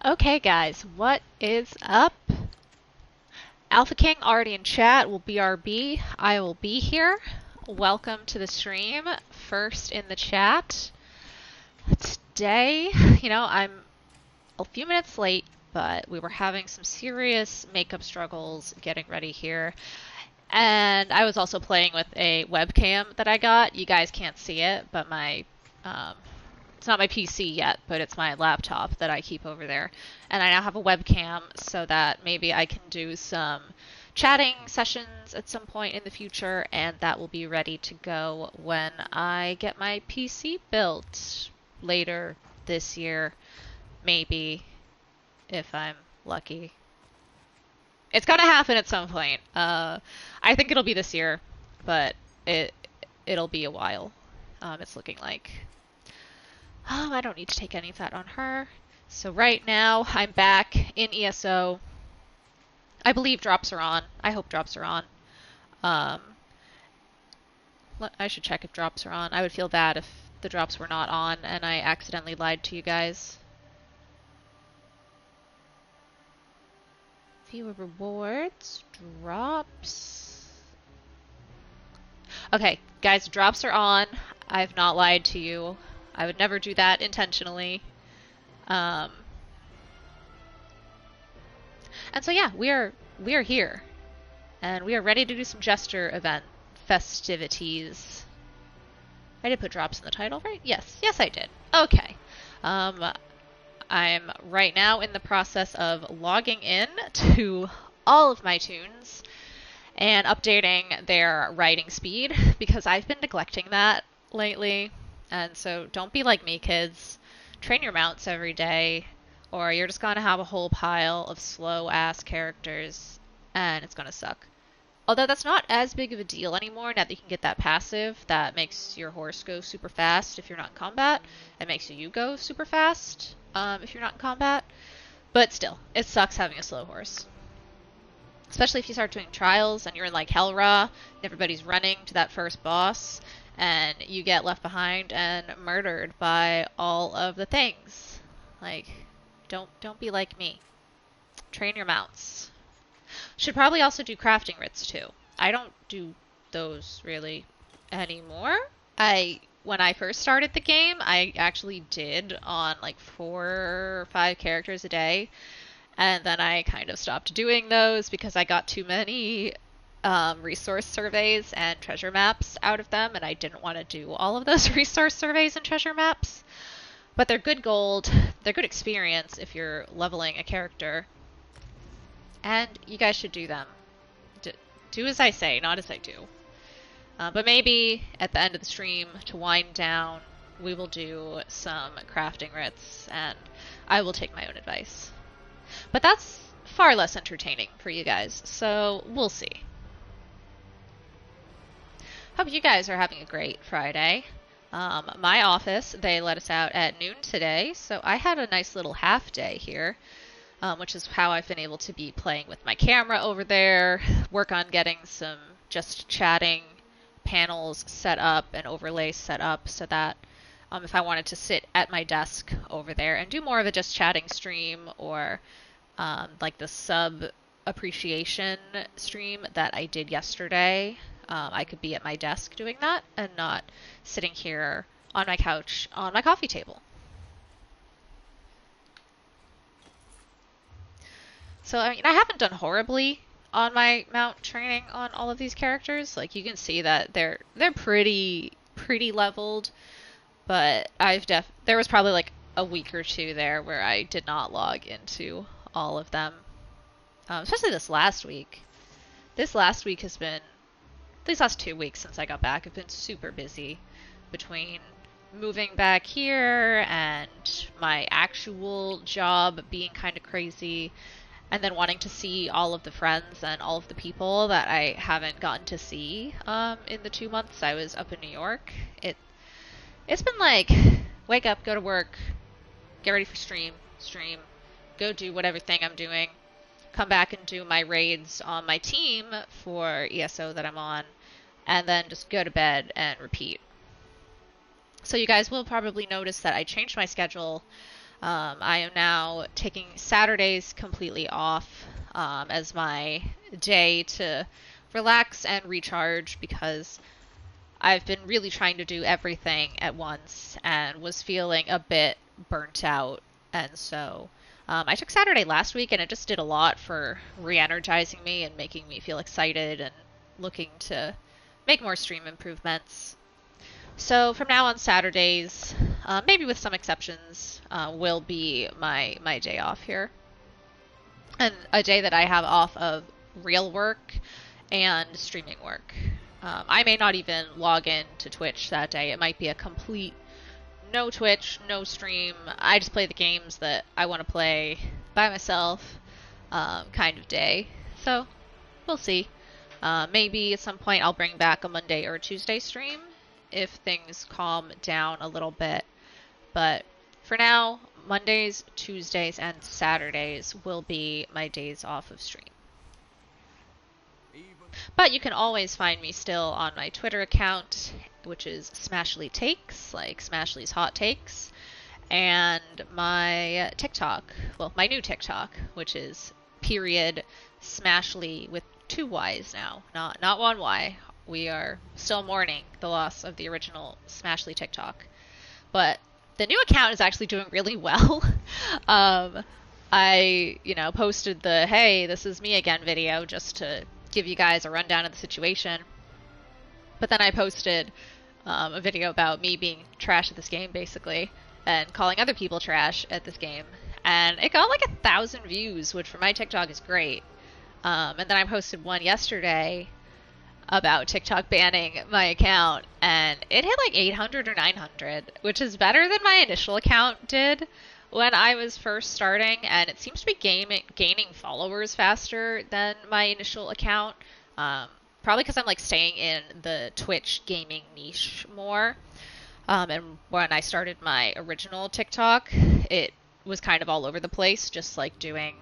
Okay, guys, what is up? Alpha King already in chat will BRB. I will be here. Welcome to the stream. First in the chat. Today, I'm a few minutes late, but we were having some serious makeup struggles getting ready here. And I was also playing with a webcam that I got. You guys can't see it, but it's not my PC yet, but it's my laptop that I keep over there. And I now have a webcam so that maybe I can do some chatting sessions at some point in the future, and that will be ready to go when I get my PC built later this year, maybe, if I'm lucky. It's gonna happen at some point. I think it'll be this year, but it'll be a while. It's looking like. I don't need to take any of that on her. So right now, I'm back in ESO. I believe drops are on. I hope drops are on. I should check if drops are on. I would feel bad if the drops were not on and I accidentally lied to you guys. Viewer rewards. Drops. Okay, guys, drops are on. I've not lied to you. I would never do that intentionally. And so yeah, we are here. And we are ready to do some Jester event festivities. I did put drops in the title, right? Yes, I did. Okay. I'm right now in the process of logging in to all of my tunes and updating their writing speed because I've been neglecting that lately. And so don't be like me, kids. Train your mounts every day, or you're just gonna have a whole pile of slow-ass characters, and it's gonna suck. Although that's not as big of a deal anymore now that you can get that passive that makes your horse go super fast if you're not in combat. It makes you go super fast if you're not in combat. But still, it sucks having a slow horse. Especially if you start doing trials and you're in like Hellra, and everybody's running to that first boss, and you get left behind and murdered by all of the things. Like, don't be like me. Train your mounts. Should probably also do crafting writs too. I don't do those really anymore. When I first started the game, I actually did on like 4 or 5 characters a day. And then I kind of stopped doing those because I got too many resource surveys and treasure maps out of them, and I didn't want to do all of those resource surveys and treasure maps. But they're good gold, they're good experience if you're leveling a character, and you guys should do them. Do as I say, not as I do. But maybe at the end of the stream, to wind down, we will do some crafting writs, and I will take my own advice. But that's far less entertaining for you guys, so we'll see. Hope you guys are having a great Friday. My office, they let us out at noon today, so I had a nice little half day here, which is how I've been able to be playing with my camera over there, work on getting some just chatting panels set up and overlays set up so that if I wanted to sit at my desk over there and do more of a just chatting stream or like the sub appreciation stream that I did yesterday, I could be at my desk doing that and not sitting here on my couch on my coffee table. So I haven't done horribly on my mount training on all of these characters. Like, you can see that they're pretty leveled, but there was probably like a week or two there where I did not log into all of them. Especially this last week. This last week has been, these last 2 weeks since I got back, have been super busy between moving back here and my actual job being kind of crazy, and then wanting to see all of the friends and all of the people that I haven't gotten to see in the 2 months I was up in New York. It's been like, wake up, go to work, get ready for stream, go do whatever thing I'm doing, come back and do my raids on my team for ESO that I'm on, and then just go to bed and repeat. So you guys will probably notice that I changed my schedule I am now taking Saturdays completely off as my day to relax and recharge because I've been really trying to do everything at once and was feeling a bit burnt out. And so I took Saturday last week and it just did a lot for re-energizing me and making me feel excited and looking to make more stream improvements. So from now on, Saturdays, maybe with some exceptions, will be my day off here. And a day that I have off of real work and streaming work. I may not even log in to Twitch that day. It might be a complete no Twitch, no stream. I just play the games that I want to play by myself kind of day. So we'll see. Maybe at some point I'll bring back a Monday or Tuesday stream if things calm down a little bit. But for now, Mondays, Tuesdays, and Saturdays will be my days off of stream. But you can always find me still on my Twitter account, which is Smashly Takes, like Smashly's Hot Takes, and my TikTok, well, my new TikTok, which is period Smashly with 2 Y's now, not 1 Y. We are still mourning the loss of the original Smashly TikTok. But the new account is actually doing really well. I, posted the, hey, this is me again video just to give you guys a rundown of the situation. But then I posted a video about me being trash at this game, basically, and calling other people trash at this game. And it got like 1,000 views, which for my TikTok is great. And then I posted one yesterday about TikTok banning my account, and it hit like 800 or 900, which is better than my initial account did when I was first starting, and it seems to be gaining followers faster than my initial account. Probably because I'm like staying in the Twitch gaming niche more. And when I started my original TikTok, it was kind of all over the place, just like doing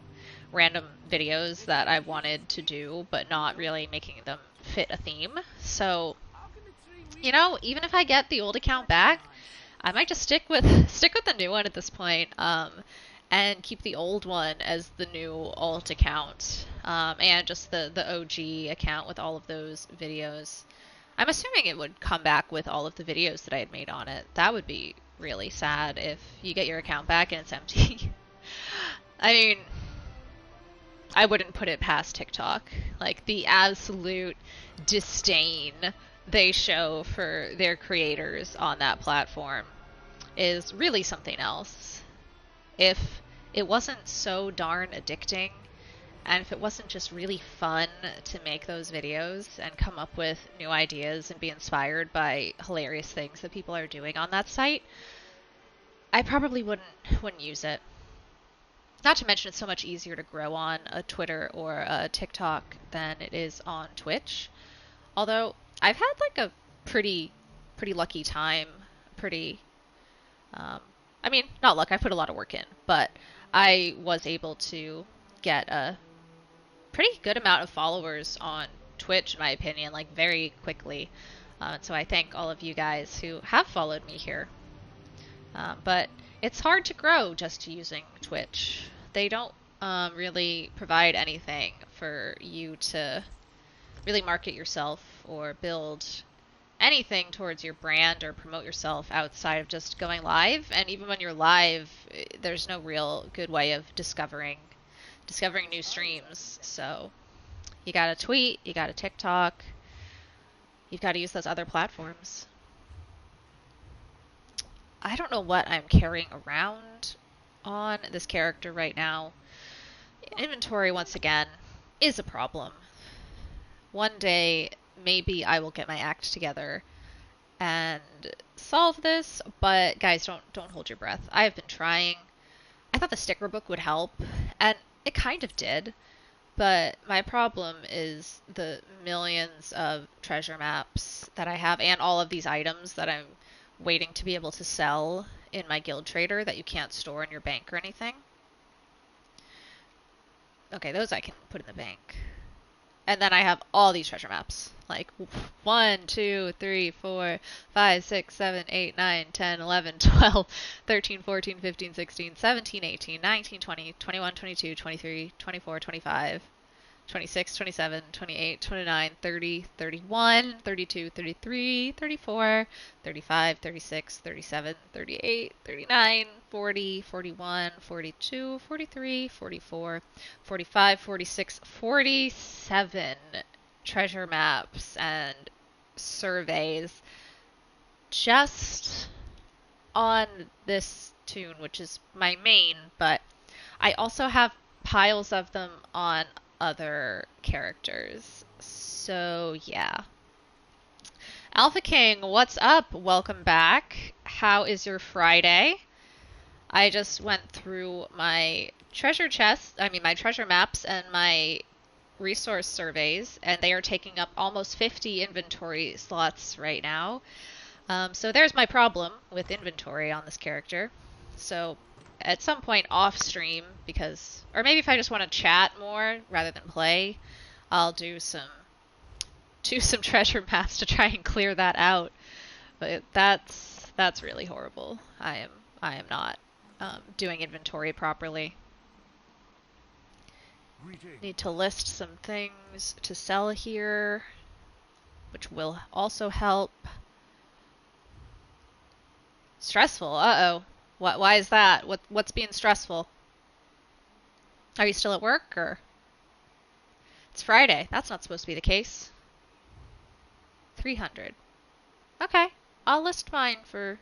random videos that I wanted to do, but not really making them fit a theme. So, even if I get the old account back, I might just stick with the new one at this point, and keep the old one as the new alt account, and just the OG account with all of those videos. I'm assuming it would come back with all of the videos that I had made on it. That would be really sad if you get your account back and it's empty. I mean, I wouldn't put it past TikTok. Like, the absolute disdain they show for their creators on that platform is really something else. If it wasn't so darn addicting, and if it wasn't just really fun to make those videos and come up with new ideas and be inspired by hilarious things that people are doing on that site, I probably wouldn't use it. Not to mention it's so much easier to grow on a Twitter or a TikTok than it is on Twitch. Although I've had like a pretty lucky time. I mean, not luck, I put a lot of work in, but I was able to get a pretty good amount of followers on Twitch, in my opinion, like very quickly. So I thank all of you guys who have followed me here. But it's hard to grow just using Twitch. They don't really provide anything for you to really market yourself or build anything towards your brand or promote yourself outside of just going live. And even when you're live, there's no real good way of discovering new streams. So you gotta tweet, you gotta TikTok, you've got to use those other platforms. I don't know what I'm carrying around on this character right now. Inventory, once again, is a problem. One day, maybe I will get my act together and solve this, but guys, don't hold your breath. I have been trying. I thought the sticker book would help, and it kind of did, but my problem is the millions of treasure maps that I have and all of these items that I'm waiting to be able to sell in my guild trader that you can't store in your bank or anything. Okay, those I can put in the bank. And then I have all these treasure maps. Like 1, 2, 3, 4, 5, 6, 7, 8, 9, 10, 11, 12, 13, 14, 15, 16, 17, 18, 19, 20, 21, 22, 23, 24, 25, 26, 27, 28, 29, 30, 31, 32, 33, 34, 35, 36, 37, 38, 39, 40, 41, 42, 43, 44, 45, 46, 47 treasure maps and surveys just on this toon, which is my main, but I also have piles of them on other characters. So, yeah. Alpha King, what's up? Welcome back. How is your Friday? I just went through my treasure chest, my treasure maps and my resource surveys, and they are taking up almost 50 inventory slots right now. So there's my problem with inventory on this character. So at some point off stream, or maybe if I just want to chat more rather than play, I'll do some treasure maps to try and clear that out. But that's really horrible. I am not doing inventory properly. Need to list some things to sell here, which will also help. Stressful. Uh-oh. Why is that? What's being stressful? Are you still at work, or? It's Friday. That's not supposed to be the case. 300. Okay. I'll list mine for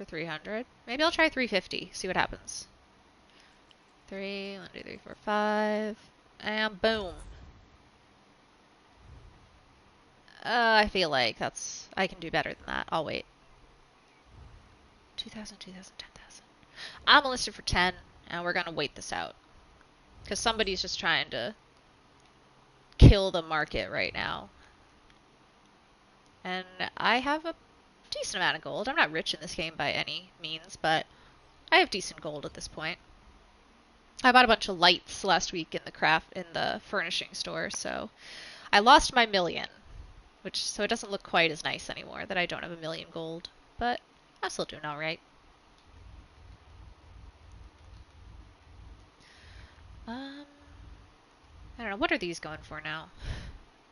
300. Maybe I'll try 350. See what happens. 3, 1, 2, 3, 4, 5. And boom. I feel like I can do better than that. I'll wait. 2,000, 2,000, 10,000. I'm listed for 10, and we're gonna wait this out. Because somebody's just trying to kill the market right now. And I have a decent amount of gold. I'm not rich in this game by any means, but I have decent gold at this point. I bought a bunch of lights last week in the furnishing store, so I lost my million, so it doesn't look quite as nice anymore that I don't have a million gold, but I'm still doing all right. I don't know, what are these going for now?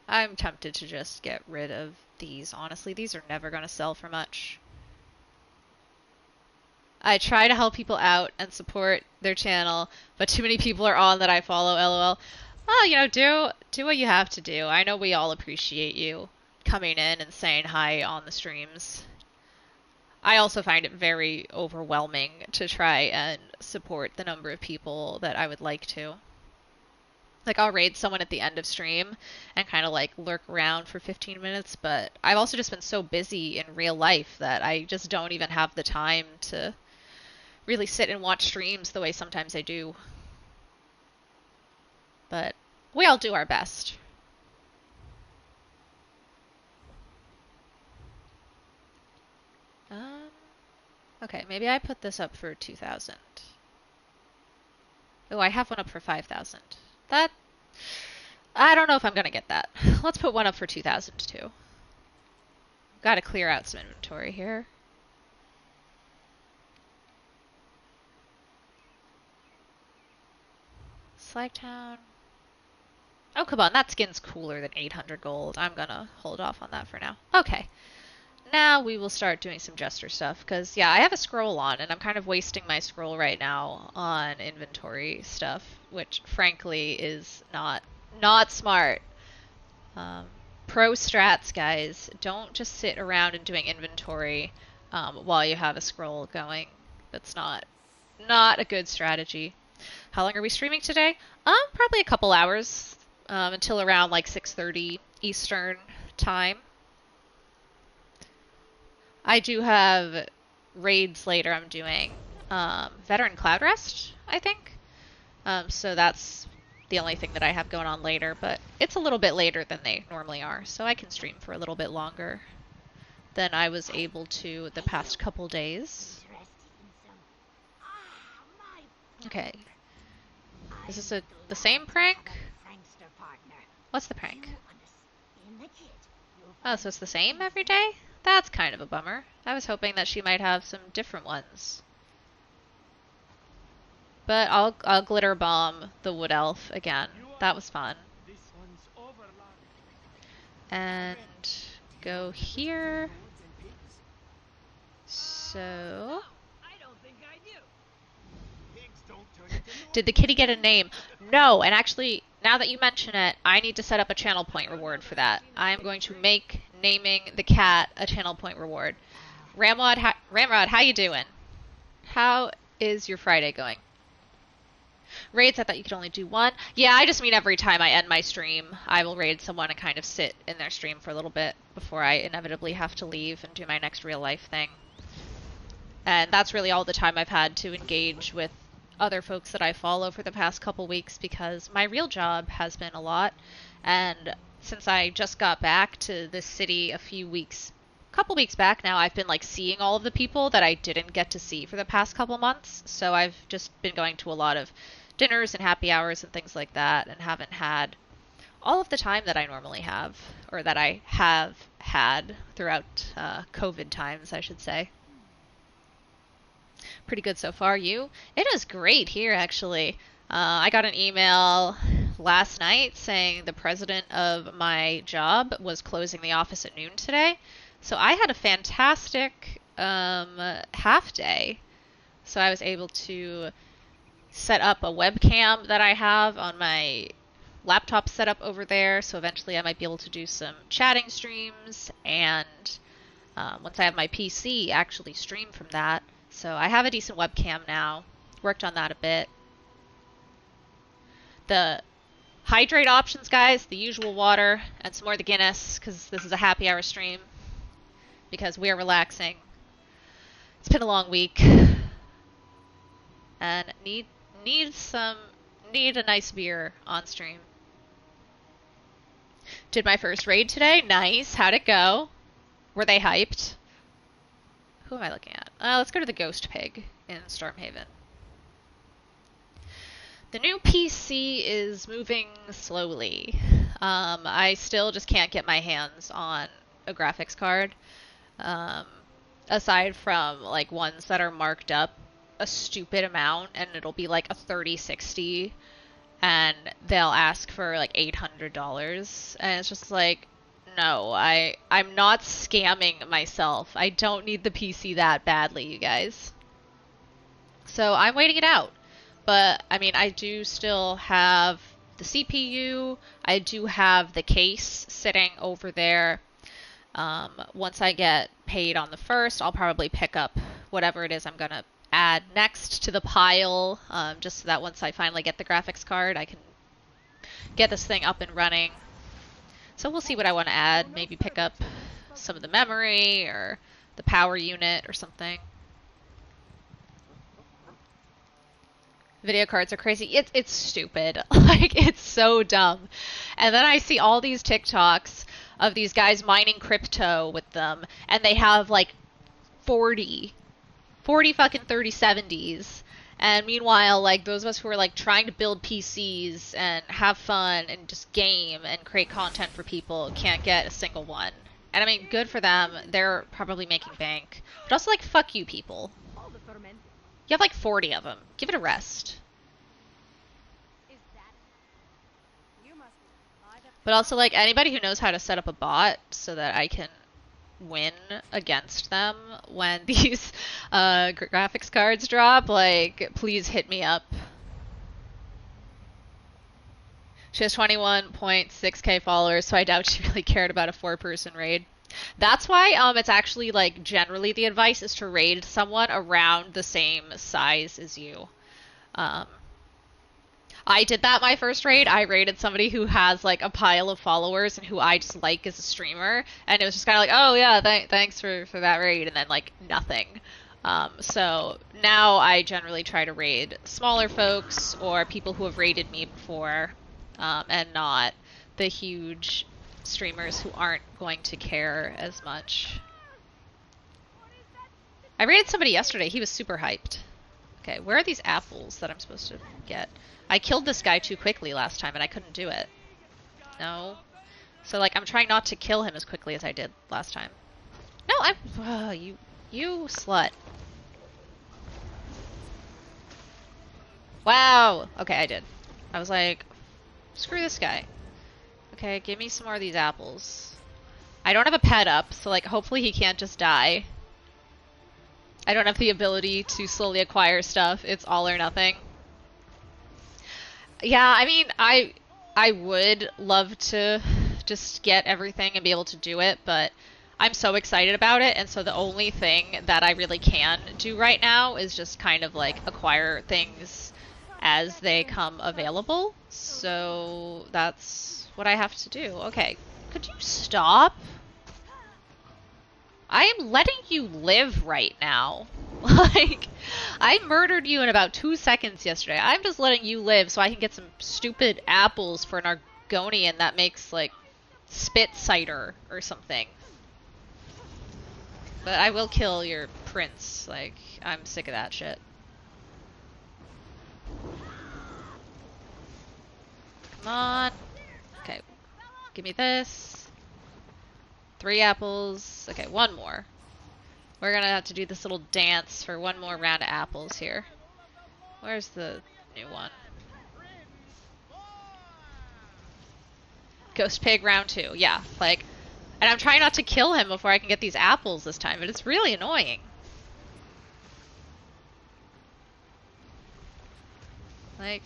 I'm tempted to just get rid of these, honestly. These are never going to sell for much. I try to help people out and support their channel, but too many people are on that I follow, lol. Well, do what you have to do. I know we all appreciate you coming in and saying hi on the streams. I also find it very overwhelming to try and support the number of people that I would like to. Like, I'll raid someone at the end of stream and kind of like lurk around for 15 minutes, but I've also just been so busy in real life that I just don't even have the time to really sit and watch streams the way sometimes I do. But we all do our best. Okay, maybe I put this up for 2,000. Oh, I have one up for 5,000. I don't know if I'm gonna get that. Let's put one up for 2,000 too. Gotta clear out some inventory here. Slagtown. Oh, come on, that skin's cooler than 800 gold. I'm gonna hold off on that for now. Okay. Now we will start doing some Jester stuff, because, yeah, I have a scroll on, and I'm kind of wasting my scroll right now on inventory stuff, which, frankly, is not smart. Pro strats, guys. Don't just sit around and doing inventory while you have a scroll going. That's not a good strategy. How long are we streaming today? Probably a couple hours, until around like 6:30 Eastern time. I do have raids later. I'm doing Veteran Cloud Rest, I think. So that's the only thing that I have going on later, but it's a little bit later than they normally are, so I can stream for a little bit longer than I was able to the past couple days. Okay. Is this the same prank? What's the prank? Oh, so it's the same every day? That's kind of a bummer. I was hoping that she might have some different ones. But I'll glitter bomb the wood elf again. That was fun. And go here. So... Did the kitty get a name? No, and actually, now that you mention it, I need to set up a channel point reward for that. I am going to make naming the cat a channel point reward. Ramrod, how you doing? How is your Friday going? Raids, I thought you could only do one. Yeah, I just mean every time I end my stream, I will raid someone and kind of sit in their stream for a little bit before I inevitably have to leave and do my next real life thing. And that's really all the time I've had to engage with other folks that I follow for the past couple weeks, because my real job has been a lot, and since I just got back to this city a couple weeks back now, I've been like seeing all of the people that I didn't get to see for the past couple months. So I've just been going to a lot of dinners and happy hours and things like that, and haven't had all of the time that I normally have, or that I have had throughout COVID times, I should say. Pretty good so far. You? It is great here, actually. I got an email last night saying the president of my job was closing the office at noon today. So I had a fantastic half day. So I was able to set up a webcam that I have on my laptop set up over there. So eventually I might be able to do some chatting streams, and once I have my PC, actually stream from that. So I have a decent webcam now. Worked on that a bit. The hydrate options, guys, the usual water and some more of the Guinness, because this is a happy hour stream, because we are relaxing. It's been a long week, and need a nice beer on stream. Did my first raid today. Nice. How'd it go? Were they hyped? Who am I looking at? Let's go to the Ghost Pig in Stormhaven. The new PC is moving slowly. I still just can't get my hands on a graphics card. Aside from like ones that are marked up a stupid amount, and it'll be like a 3060, and they'll ask for like $800, and it's just like, no, I'm not scamming myself. I don't need the PC that badly, you guys. So I'm waiting it out. But, I mean, I do still have the CPU. I do have the case sitting over there. Once I get paid on the first, I'll probably pick up whatever it is I'm going to add next to the pile, just so that once I finally get the graphics card, I can get this thing up and running. So we'll see what I want to add. Maybe pick up some of the memory or the power unit or something. Video cards are crazy. It's stupid. Like, it's so dumb. And then I see all these TikToks of these guys mining crypto with them, and they have like 40 fucking 3070s. And meanwhile, like, those of us who are, like, trying to build PCs and have fun and just game and create content for people can't get a single one. And, I mean, good for them. They're probably making bank. But also, like, fuck you people. You have, like, 40 of them. Give it a rest. But also, like, anybody who knows how to set up a bot so that I can win against them when these graphics cards drop, like, please hit me up. She has 21.6k followers, so I doubt she really cared about a 4-person raid. That's why it's actually, like, generally the advice is to raid someone around the same size as you. I did that my first raid. I raided somebody who has, like, a pile of followers and who I just like as a streamer. And it was just kind of like, oh, yeah, thanks for that raid. And then, like, nothing. So now I generally try to raid smaller folks or people who have raided me before, and not the huge streamers who aren't going to care as much. I raided somebody yesterday. He was super hyped. Okay, where are these apples that I'm supposed to get? I killed this guy too quickly last time and I couldn't do it. No. So, like, I'm trying not to kill him as quickly as I did last time. No, I'm... you slut. Wow! Okay, I did. I was like, screw this guy. Okay, give me some more of these apples. I don't have a pet up, so, like, hopefully he can't just die. I don't have the ability to slowly acquire stuff. It's all or nothing. Yeah, I mean, I would love to just get everything and be able to do it, but I'm so excited about it, and so the only thing that I really can do right now is just kind of like acquire things as they come available. So that's what I have to do. Okay, could you stop? I am letting you live right now. Like, I murdered you in about 2 seconds yesterday. I'm just letting you live so I can get some stupid apples for an Argonian that makes, like, spit cider or something. But I will kill your prince. Like, I'm sick of that shit. Come on. Okay. Give me this. 3 apples. Okay, 1 more. We're gonna have to do this little dance for 1 more round of apples here. Where's the new one? Ghost Pig round 2. Yeah, like... And I'm trying not to kill him before I can get these apples this time, but it's really annoying. Like,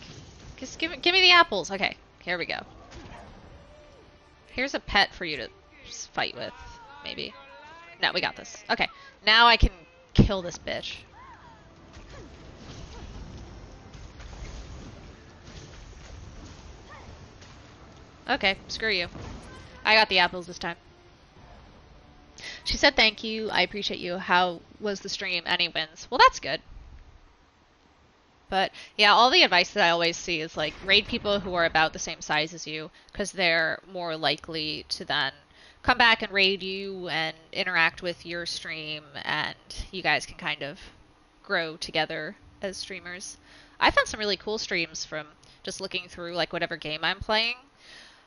just give me the apples. Okay, here we go. Here's a pet for you to fight with, maybe. No, we got this. Okay, now I can kill this bitch. Okay, screw you. I got the apples this time. She said thank you, I appreciate you. How was the stream? Any wins? Well, that's good. But yeah, all the advice that I always see is like raid people who are about the same size as you, because they're more likely to then come back and raid you and interact with your stream, and you guys can kind of grow together as streamers. I found some really cool streams from just looking through like whatever game I'm playing,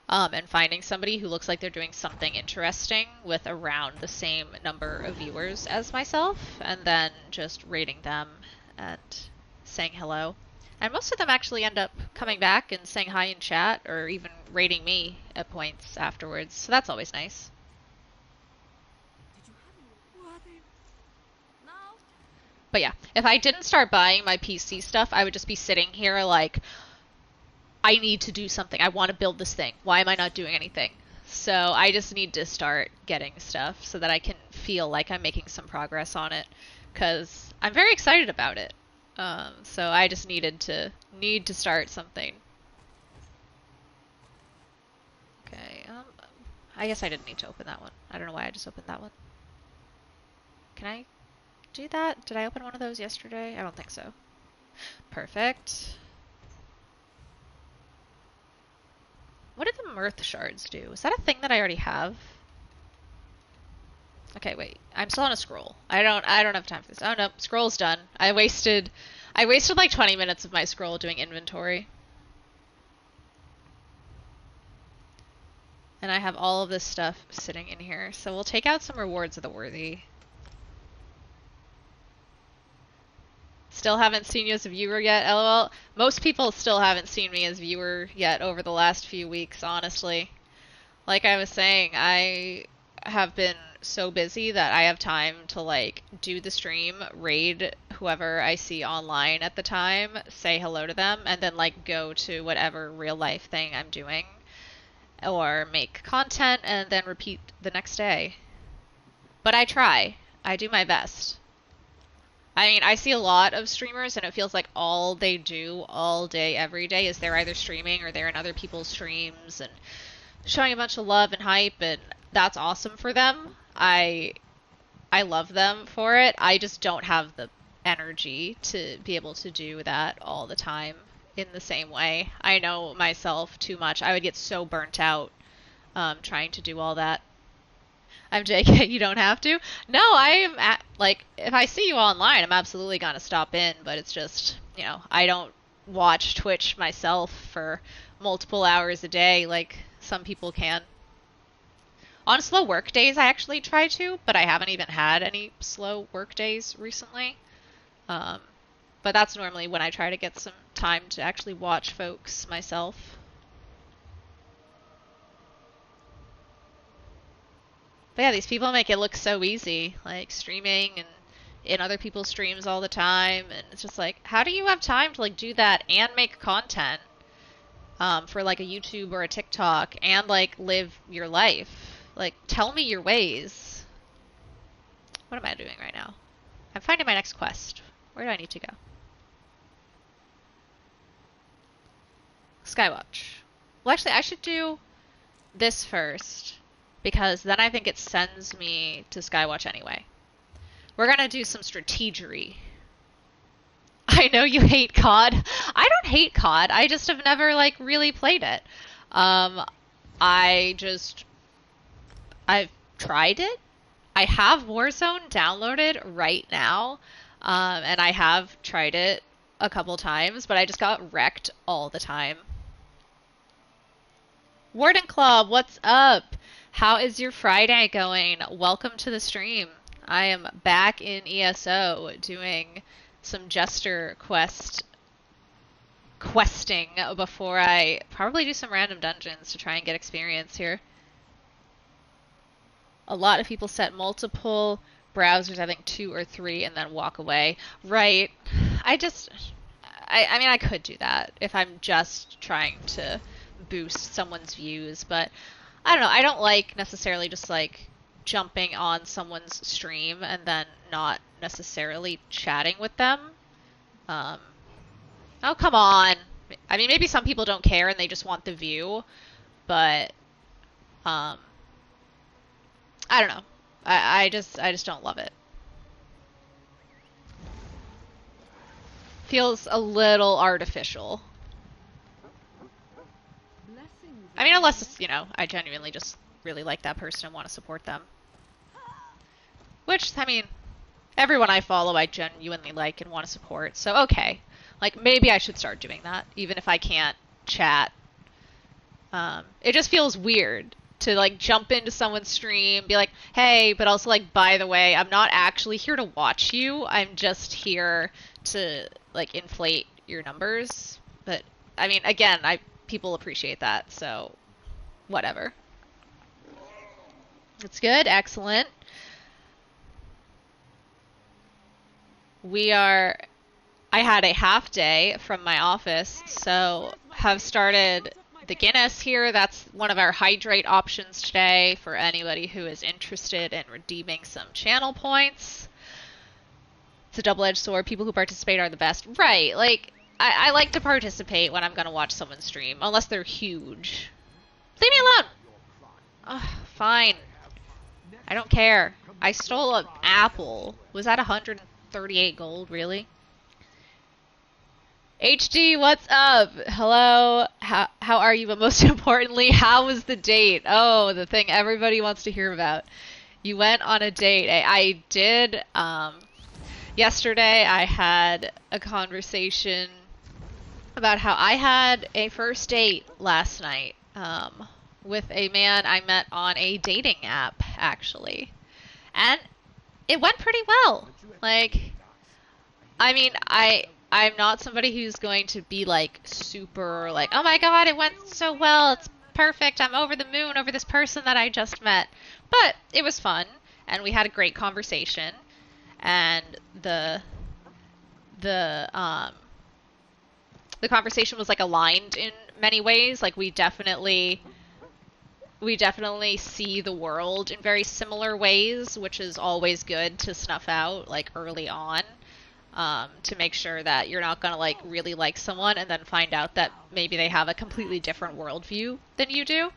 and finding somebody who looks like they're doing something interesting with around the same number of viewers as myself, and then just raiding them and saying hello. And most of them actually end up coming back and saying hi in chat, or even raiding me at points afterwards, so that's always nice. But yeah, if I didn't start buying my PC stuff, I would just be sitting here like, I need to do something. I want to build this thing. Why am I not doing anything? So I just need to start getting stuff so that I can feel like I'm making some progress on it, because I'm very excited about it. So I just need to start something. Okay, I guess I didn't need to open that one. I don't know why I just opened that one. Can I do that? Did I open one of those yesterday? I don't think so. Perfect. What did the mirth shards do? Is that a thing that I already have? Okay, wait. I'm still on a scroll. I don't have time for this. Oh no, scroll's done. I wasted like 20 minutes of my scroll doing inventory. And I have all of this stuff sitting in here. So we'll take out some rewards of the worthy. Still haven't seen you as a viewer yet, lol. Most people still haven't seen me as viewer yet over the last few weeks, honestly. Like I was saying, I have been so busy that I have time to like do the stream, raid whoever I see online at the time, say hello to them, and then like go to whatever real life thing I'm doing, or make content and then repeat the next day. But I try. I do my best. I mean, I see a lot of streamers and it feels like all they do all day, every day is they're either streaming or they're in other people's streams and showing a bunch of love and hype, and that's awesome for them. I love them for it. I just don't have the energy to be able to do that all the time in the same way. I know myself too much. I would get so burnt out trying to do all that. I'm JK, you don't have to. No, I'm like, if I see you online, I'm absolutely gonna stop in, but it's just, you know, I don't watch Twitch myself for multiple hours a day like some people can. On slow work days, I actually try to, but I haven't even had any slow work days recently. But that's normally when I try to get some time to actually watch folks myself. But yeah, these people make it look so easy, like streaming and in other people's streams all the time, and it's just like, how do you have time to like do that and make content for like a YouTube or a TikTok and like live your life? Like, tell me your ways. What am I doing right now? I'm finding my next quest. Where do I need to go? Skywatch. Well, actually, I should do this first, because then I think it sends me to Skywatch anyway. We're gonna do some strategery. I know you hate COD. I don't hate COD. I just have never like really played it. I've tried it. I have Warzone downloaded right now, and I have tried it a couple times, but I just got wrecked all the time. Warden Club, what's up? How is your Friday going? Welcome to the stream. I am back in ESO doing some Jester questing before I probably do some random dungeons to try and get experience here. A lot of people set multiple browsers, I think 2 or 3, and then walk away. Right. I mean, I could do that if I'm just trying to boost someone's views, but I don't know. I don't like necessarily just like jumping on someone's stream and then not necessarily chatting with them. Oh, come on. I mean, maybe some people don't care and they just want the view, but I don't know. I just don't love it. Feels a little artificial. I mean, unless it's, you know, I genuinely just really like that person and want to support them. Which, I mean, everyone I follow I genuinely like and want to support, so okay. Like, maybe I should start doing that, even if I can't chat. It just feels weird to, like, jump into someone's stream, be like, hey, but also, like, by the way, I'm not actually here to watch you. I'm just here to, like, inflate your numbers. But, I mean, again, people appreciate that, so whatever. It's good. Excellent. I had a half day from my office, so have started the Guinness here. That's one of our hydrate options today for anybody who is interested in redeeming some channel points. It's a double-edged sword. People who participate are the best. Right, like, I like to participate when I'm going to watch someone stream, unless they're huge. Leave me alone! Oh, fine. I don't care. I stole an apple. Was that 138 gold, really? HD, what's up? Hello. How are you? But most importantly, how was the date? Oh, the thing everybody wants to hear about. You went on a date. I did. Yesterday I had a conversation about how I had a first date last night with a man I met on a dating app, actually. And it went pretty well. Like, I mean, I'm not somebody who's going to be like super like, oh my god, it went so well, it's perfect, I'm over the moon over this person that I just met. But it was fun, and we had a great conversation, and the conversation was like aligned in many ways. Like we definitely see the world in very similar ways, which is always good to snuff out like early on. To make sure that you're not going to like really like someone and then find out that maybe they have a completely different worldview than you do.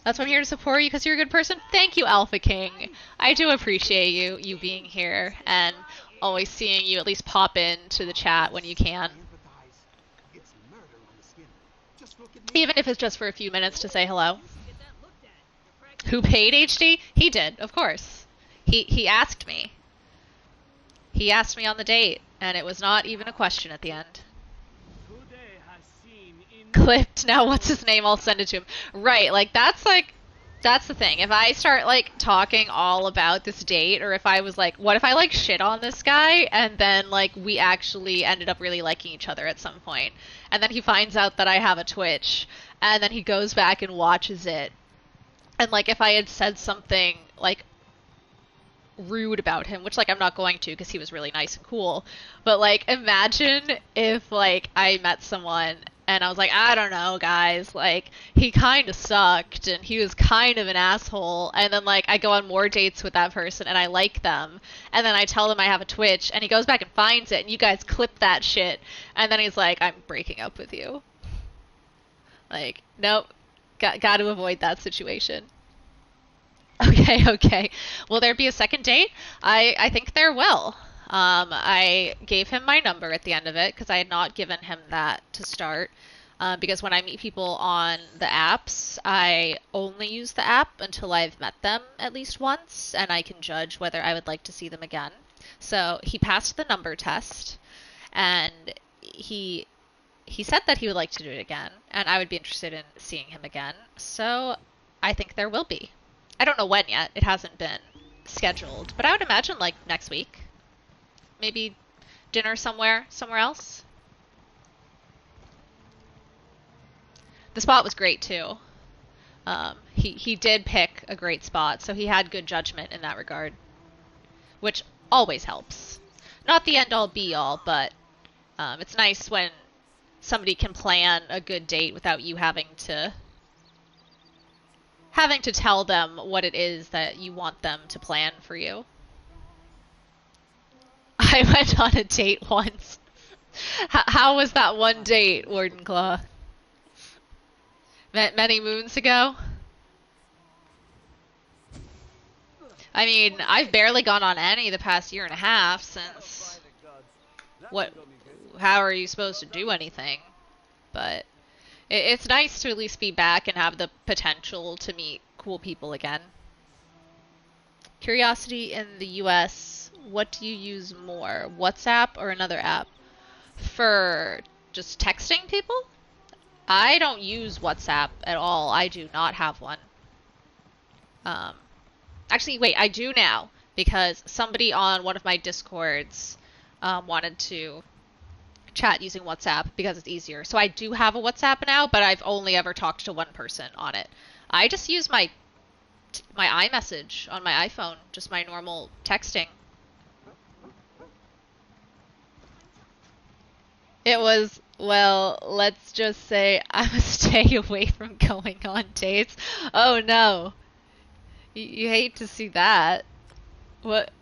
That's why I'm here to support you, because you're a good person. Thank you, Alpha King. I do appreciate you being here and always seeing you at least pop into the chat when you can. Even if it's just for a few minutes to say hello. Who paid HD? He did, of course. He asked me. He asked me on the date, and it was not even a question at the end. Clipped. Now what's his name? I'll send it to him. Right, that's the thing. If I start like talking all about this date, or if I was like, what if I like shit on this guy and then like we actually ended up really liking each other at some point, and then he finds out that I have a Twitch, and then he goes back and watches it, and like if I had said something like rude about him, which like I'm not going to because he was really nice and cool, but like imagine if like I met someone and I was like, I don't know, guys, like he kind of sucked and he was kind of an asshole, and then like I go on more dates with that person and I like them, and then I tell them I have a Twitch and he goes back and finds it and you guys clip that shit, and then he's like, I'm breaking up with you. Like, nope, got to avoid that situation. Okay, okay. Will there be a second date? I think there will. I gave him my number at the end of it because I had not given him that to start. Because when I meet people on the apps, I only use the app until I've met them at least once, and I can judge whether I would like to see them again. So he passed the number test, and he said that he would like to do it again, and I would be interested in seeing him again. So I think there will be. I don't know when yet. It hasn't been scheduled, but I would imagine like next week. Maybe dinner somewhere else. The spot was great too. He did pick a great spot, so he had good judgment in that regard, which always helps. Not the end all be all, but it's nice when somebody can plan a good date without you having to tell them what it is that you want them to plan for you. I went on a date once. How was that one date, Warden Claw? Many moons ago? I mean, I've barely gone on any the past year and a half since... How are you supposed to do anything? But... It's nice to at least be back and have the potential to meet cool people again. Curiosity in the US, what do you use more? WhatsApp or another app? For just texting people? I don't use WhatsApp at all. I do not have one. Actually, wait, I do now. Because somebody on one of my Discords wanted to chat using WhatsApp because it's easier. So I do have a WhatsApp now, but I've only ever talked to one person on it. I just use my iMessage on my iPhone, just my normal texting. It was, well, let's just say I'm a stay away from going on dates. Oh no. You hate to see that. What?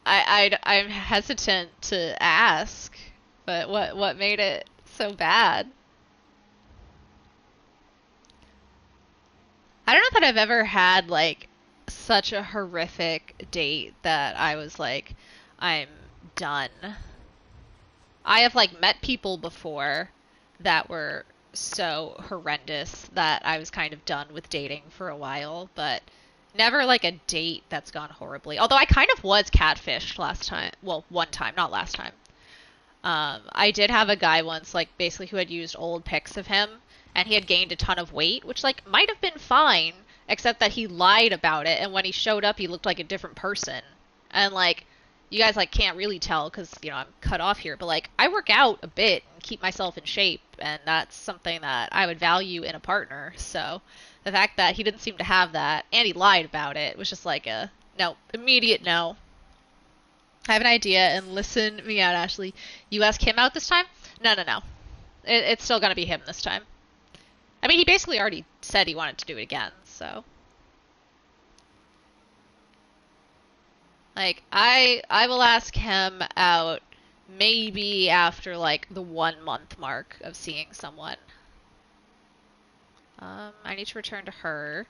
I'm hesitant to ask. But what made it so bad? I don't know that I've ever had like such a horrific date that I was like, I'm done. I have like met people before that were so horrendous that I was kind of done with dating for a while, but never like a date that's gone horribly. Although I kind of was catfished last time. Well, one time, not last time. I did have a guy once, like, basically who had used old pics of him, and he had gained a ton of weight, which, like, might have been fine, except that he lied about it, and when he showed up, he looked like a different person. And, like, you guys, like, can't really tell, because, you know, I'm cut off here, but, like, I work out a bit and keep myself in shape, and that's something that I would value in a partner, so the fact that he didn't seem to have that, and he lied about it, was just like a, no, immediate no. I have an idea, and listen me out, Ashley. You ask him out this time? No. It's still gonna be him this time. I mean, he basically already said he wanted to do it again, so. Like, I will ask him out maybe after, like, the 1 month mark of seeing someone. I need to return to her.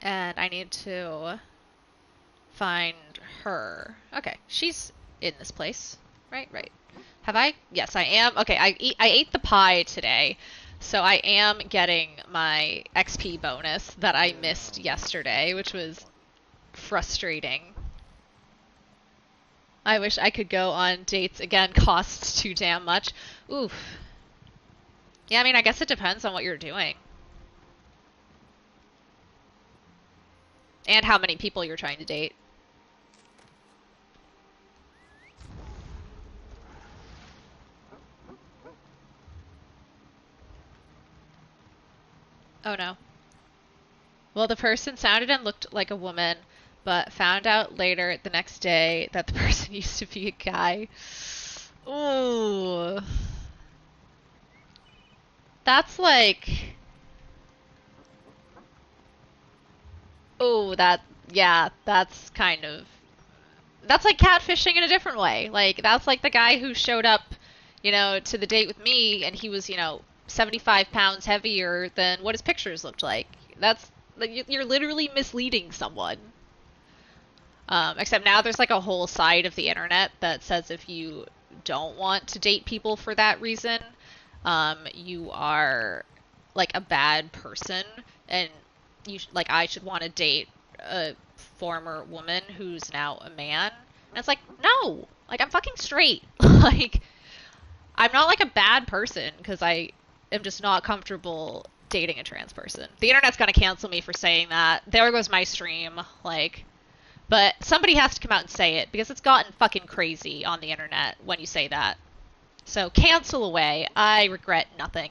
And I need to find her. Okay, she's in this place. Right. Have I? Yes, I am. Okay, I ate the pie today, so I am getting my XP bonus that I missed yesterday, which was frustrating. I wish I could go on dates again. Costs too damn much. Oof. Yeah, I mean, I guess it depends on what you're doing. And how many people you're trying to date. Oh no. Well, the person sounded and looked like a woman, but found out later the next day that the person used to be a guy. Ooh. That's like... Oh, yeah, that's kind of... That's like catfishing in a different way. Like, that's like the guy who showed up, to the date with me, and he was, 75 pounds heavier than what his pictures looked like. That's... Like, you're literally misleading someone. Except now there's like a whole side of the internet that says if you don't want to date people for that reason, you are like a bad person, and I should want to date a former woman who's now a man. And it's like, no, like I'm fucking straight. Like I'm not like a bad person because I am just not comfortable dating a trans person. The internet's gonna cancel me for saying that. There goes my stream. Like, but somebody has to come out and say it because it's gotten fucking crazy on the internet when you say that. So cancel away. I regret nothing.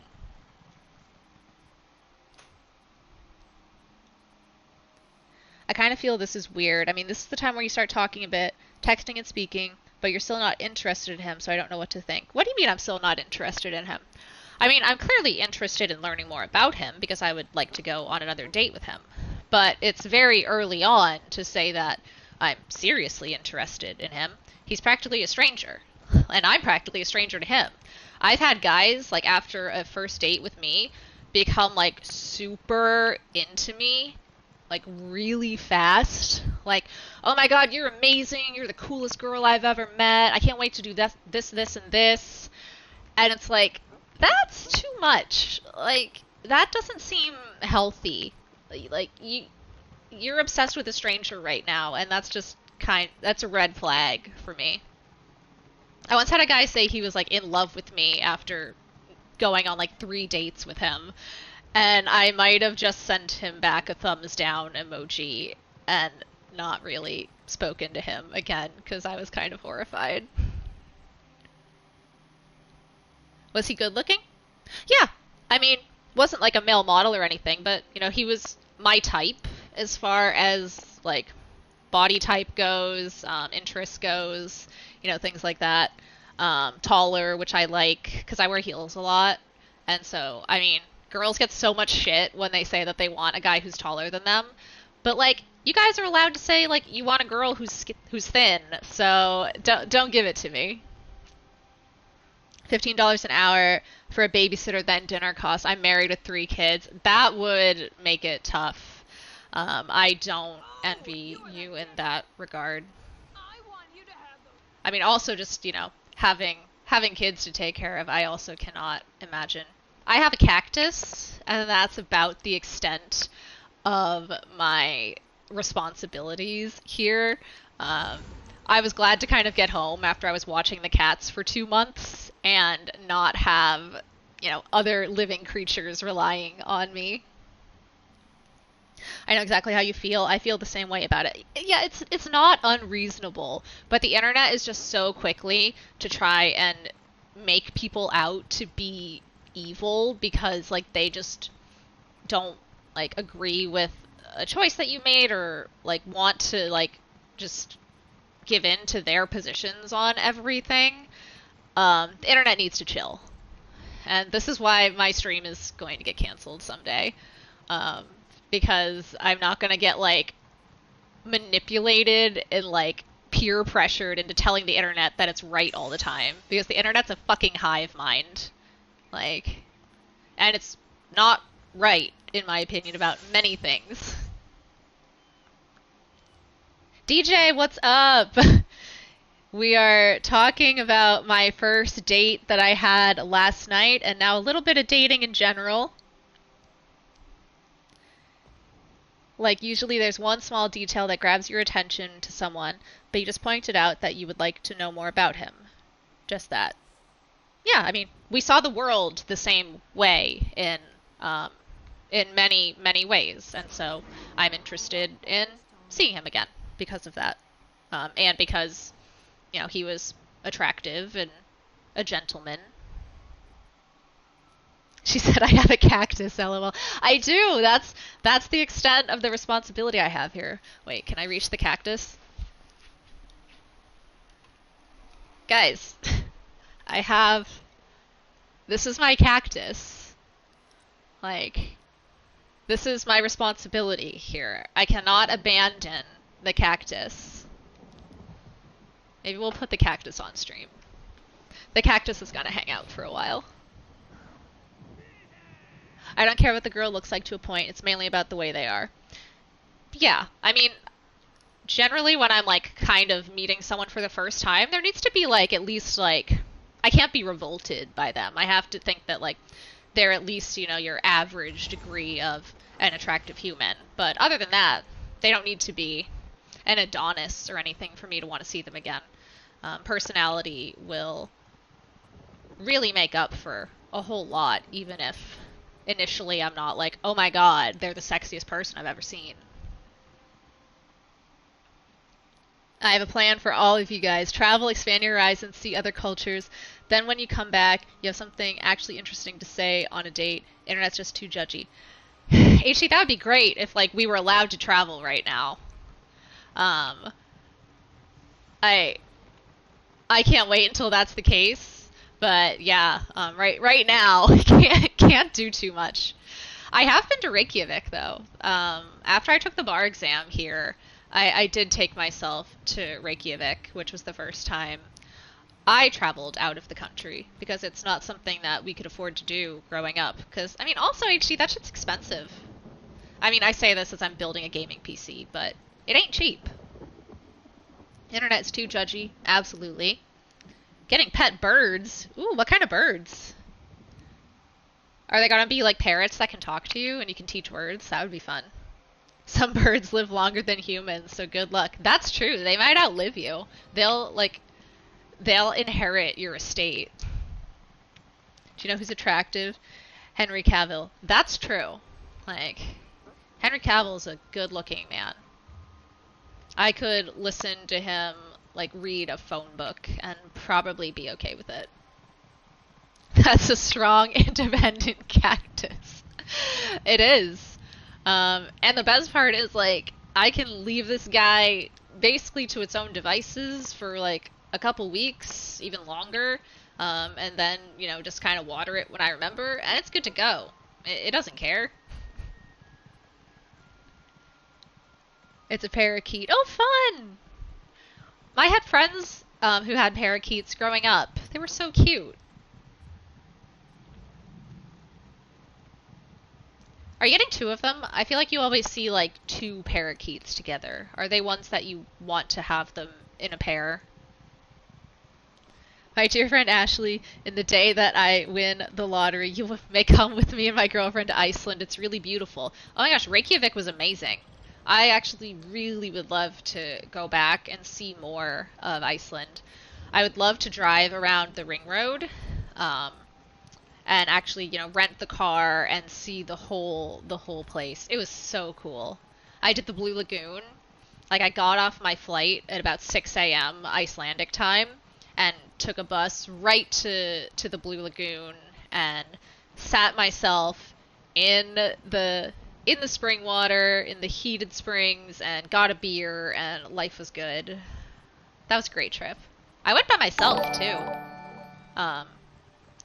I kind of feel this is weird. I mean, this is the time where you start talking a bit, texting and speaking, but you're still not interested in him, so I don't know what to think. What do you mean I'm still not interested in him? I mean, I'm clearly interested in learning more about him because I would like to go on another date with him. But it's very early on to say that I'm seriously interested in him. He's practically a stranger, and I'm practically a stranger to him. I've had guys, like, after a first date with me, become, like, super into me, like, really fast. Like, oh my god, you're amazing, you're the coolest girl I've ever met, I can't wait to do this, and this. And it's like, that's too much. Like, that doesn't seem healthy. Like, you're obsessed with a stranger right now, and that's just that's a red flag for me. I once had a guy say he was, like, in love with me after going on, like, 3 dates with him, and I might have just sent him back a thumbs down emoji and not really spoken to him again, because I was kind of horrified. Was he good looking? Yeah. I mean, wasn't like a male model or anything, but, he was my type as far as, like, body type goes, interest goes, things like that. Taller, which I like, because I wear heels a lot. And so, I mean, girls get so much shit when they say that they want a guy who's taller than them. But, like, you guys are allowed to say, like, you want a girl who's thin, so don't give it to me. $15 an hour for a babysitter, then dinner costs. I'm married with 3 kids. That would make it tough. I don't envy you in that regard. I mean, also just, having kids to take care of, I also cannot imagine. I have a cactus, and that's about the extent of my responsibilities here. I was glad to kind of get home after I was watching the cats for 2 months and not have, other living creatures relying on me. I know exactly how you feel. I feel the same way about it. Yeah, it's not unreasonable, but the internet is just so quickly to try and make people out to be evil because, like, they just don't, like, agree with a choice that you made or, like, want to, like, just give in to their positions on everything. The internet needs to chill. And this is why my stream is going to get canceled someday. Because I'm not going to get, like, manipulated and, like, peer pressured into telling the internet that it's right all the time. Because the internet's a fucking hive mind. Like, and it's not right, in my opinion, about many things. DJ, what's up? We are talking about my first date that I had last night, and now a little bit of dating in general. Like, usually there's one small detail that grabs your attention to someone, but you just pointed out that you would like to know more about him. Just that. Yeah, I mean, we saw the world the same way um, in many, many ways, and so I'm interested in seeing him again because of that. And because, he was attractive and a gentleman. She said, I have a cactus, lol. I do! That's the extent of the responsibility I have here. Wait, can I reach the cactus? Guys, I have... This is my cactus. Like, this is my responsibility here. I cannot abandon the cactus. Maybe we'll put the cactus on stream. The cactus is gonna hang out for a while. I don't care what the girl looks like to a point. It's mainly about the way they are. Yeah, I mean, generally when I'm, like, kind of meeting someone for the first time, there needs to be, like, at least, like... I can't be revolted by them. I have to think that, like, they're at least, your average degree of an attractive human. But other than that, they don't need to be an Adonis or anything for me to want to see them again. Personality will really make up for a whole lot, even if initially I'm not like, oh my god, they're the sexiest person I've ever seen. I have a plan for all of you guys. Travel, expand your horizons, see other cultures. Then when you come back, you have something actually interesting to say on a date. Internet's just too judgy. HC, that would be great if, like, we were allowed to travel right now. I can't wait until that's the case. But yeah, right now, can't do too much. I have been to Reykjavik though. After I took the bar exam here, I did take myself to Reykjavik, which was the first time I traveled out of the country, because it's not something that we could afford to do growing up. Because, I mean, also, HG, that shit's expensive. I mean, I say this as I'm building a gaming PC, but it ain't cheap. Internet's too judgy, absolutely. Getting pet birds? Ooh, what kind of birds? Are they gonna be like parrots that can talk to you and you can teach words? That would be fun. Some birds live longer than humans, so good luck. That's true. They might outlive you. They'll inherit your estate. Do you know who's attractive? Henry Cavill. That's true. Like, Henry Cavill's a good-looking man. I could listen to him, like, read a phone book and probably be okay with it. That's a strong, independent cactus. It is. And the best part is, like, I can leave this guy basically to its own devices for, like, a couple weeks, even longer, and then, just kind of water it when I remember, and it's good to go. It doesn't care. It's a parakeet. Oh, fun! I had friends who had parakeets growing up. They were so cute. Are you getting two of them? I feel like you always see, like, two parakeets together. Are they ones that you want to have them in a pair? My dear friend Ashley, in the day that I win the lottery, you may come with me and my girlfriend to Iceland. It's really beautiful. Oh my gosh, Reykjavik was amazing. I actually really would love to go back and see more of Iceland. I would love to drive around the ring road, and actually, rent the car and see the whole place. It was so cool. I did the Blue Lagoon. Like, I got off my flight at about 6 a.m. Icelandic time and took a bus right to the Blue Lagoon and sat myself in the spring water, in the heated springs, and got a beer, and life was good. That was a great trip. I went by myself, too.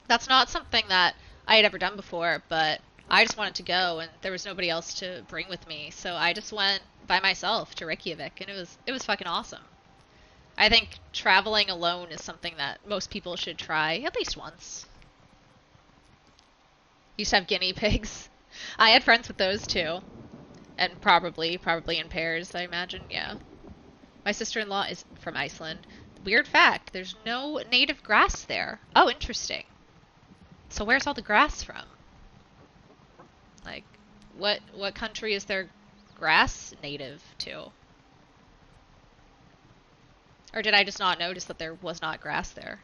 That's not something that I had ever done before, but I just wanted to go, and there was nobody else to bring with me, so I just went by myself to Reykjavik, and it was fucking awesome. I think traveling alone is something that most people should try at least once. You used to have guinea pigs. I had friends with those too, and probably in pairs, I imagine. Yeah. My sister-in-law is from Iceland. Weird fact: there's no native grass there. Oh, interesting. So where's all the grass from? Like, what country is there grass native too? Or did I just not notice that there was not grass there?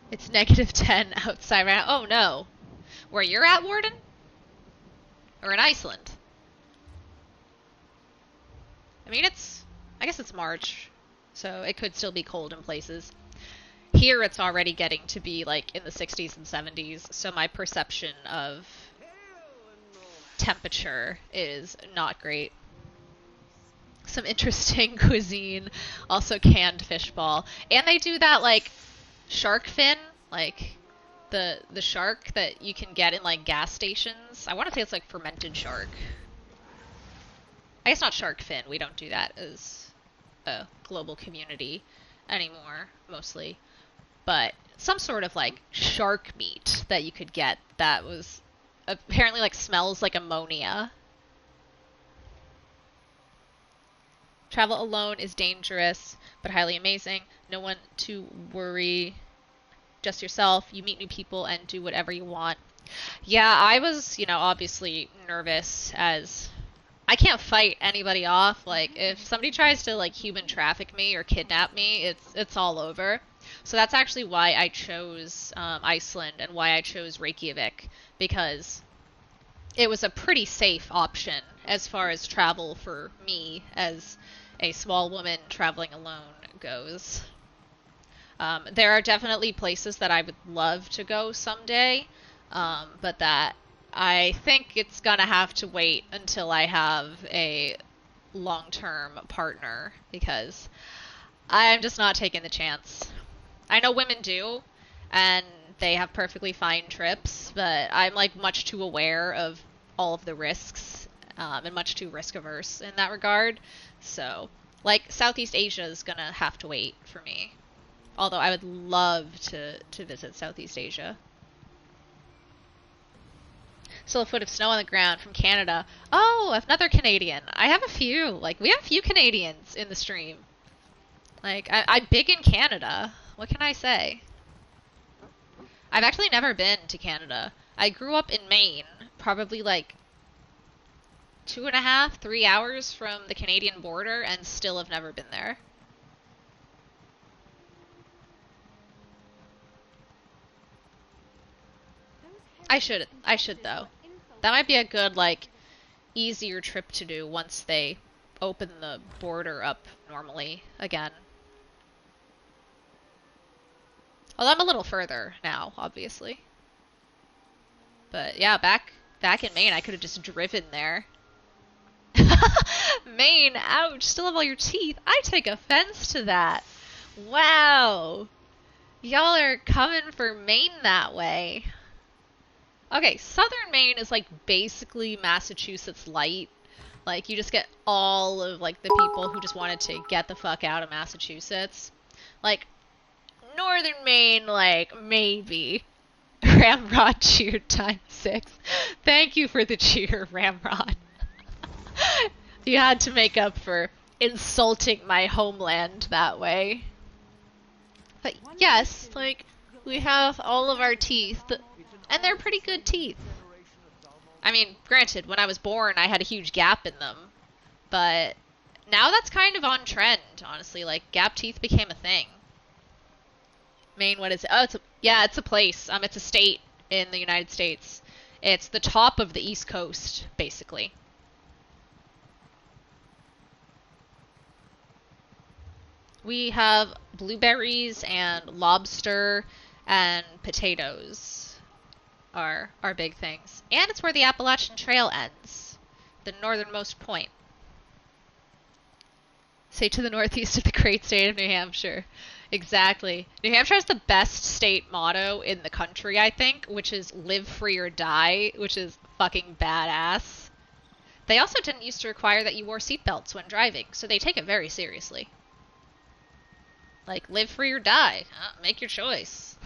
It's -10 outside right now. Oh no. Where you're at, Warden? Or in Iceland? I mean, I guess it's March, so it could still be cold in places. Here it's already getting to be like in the 60s and 70s, so my perception of temperature is not great. Some interesting cuisine, also canned fish ball. And they do that like shark fin, like the shark that you can get in like gas stations. I want to say it's like fermented shark. I guess not shark fin. We don't do that as a global community anymore, mostly. But some sort of like shark meat that you could get that was apparently like smells like ammonia. Travel alone is dangerous, but highly amazing. No one to worry. Just yourself. You meet new people and do whatever you want. Yeah, I was, obviously nervous as I can't fight anybody off. Like, if somebody tries to, like, human traffic me or kidnap me, it's all over. So that's actually why I chose Iceland and why I chose Reykjavik, because it was a pretty safe option as far as travel for me as a small woman traveling alone goes. There are definitely places that I would love to go someday, but that I think it's gonna have to wait until I have a long-term partner, because I'm just not taking the chance. I know women do, and they have perfectly fine trips, but I'm like much too aware of all of the risks, and much too risk averse in that regard. So, like, Southeast Asia is gonna have to wait for me. Although I would love to visit Southeast Asia. Still a foot of snow on the ground from Canada. Oh, another Canadian. I have a few. Like, we have a few Canadians in the stream. Like, I'm big in Canada. What can I say? I've actually never been to Canada. I grew up in Maine, probably like 2.5, 3 hours from the Canadian border, and still have never been there. I should though. That might be a good, like, easier trip to do once they open the border up normally again. Although I'm a little further now, obviously. But yeah, back in Maine, I could have just driven there. Maine, ouch, still have all your teeth. I take offense to that. Wow. Y'all are coming for Maine that way. Okay, southern Maine is like basically Massachusetts light. Like, you just get all of like the people who just wanted to get the fuck out of Massachusetts. Like, northern Maine, like, maybe. Ramrod cheered ×6. Thank you for the cheer, Ramrod. You had to make up for insulting my homeland that way. But yes, like, we have all of our teeth. And they're pretty good teeth. I mean, granted, when I was born, I had a huge gap in them. But now that's kind of on trend, honestly. Like, gap teeth became a thing. Maine, what is it? Oh, it's a place. It's a state in the United States. It's the top of the East Coast, basically. We have blueberries and lobster and potatoes. Are big things. And it's where the Appalachian Trail ends. The northernmost point. Say to the northeast of the great state of New Hampshire. Exactly. New Hampshire has the best state motto in the country, I think, which is live free or die, which is fucking badass. They also didn't used to require that you wore seatbelts when driving, so they take it very seriously. Like, live free or die. Make your choice.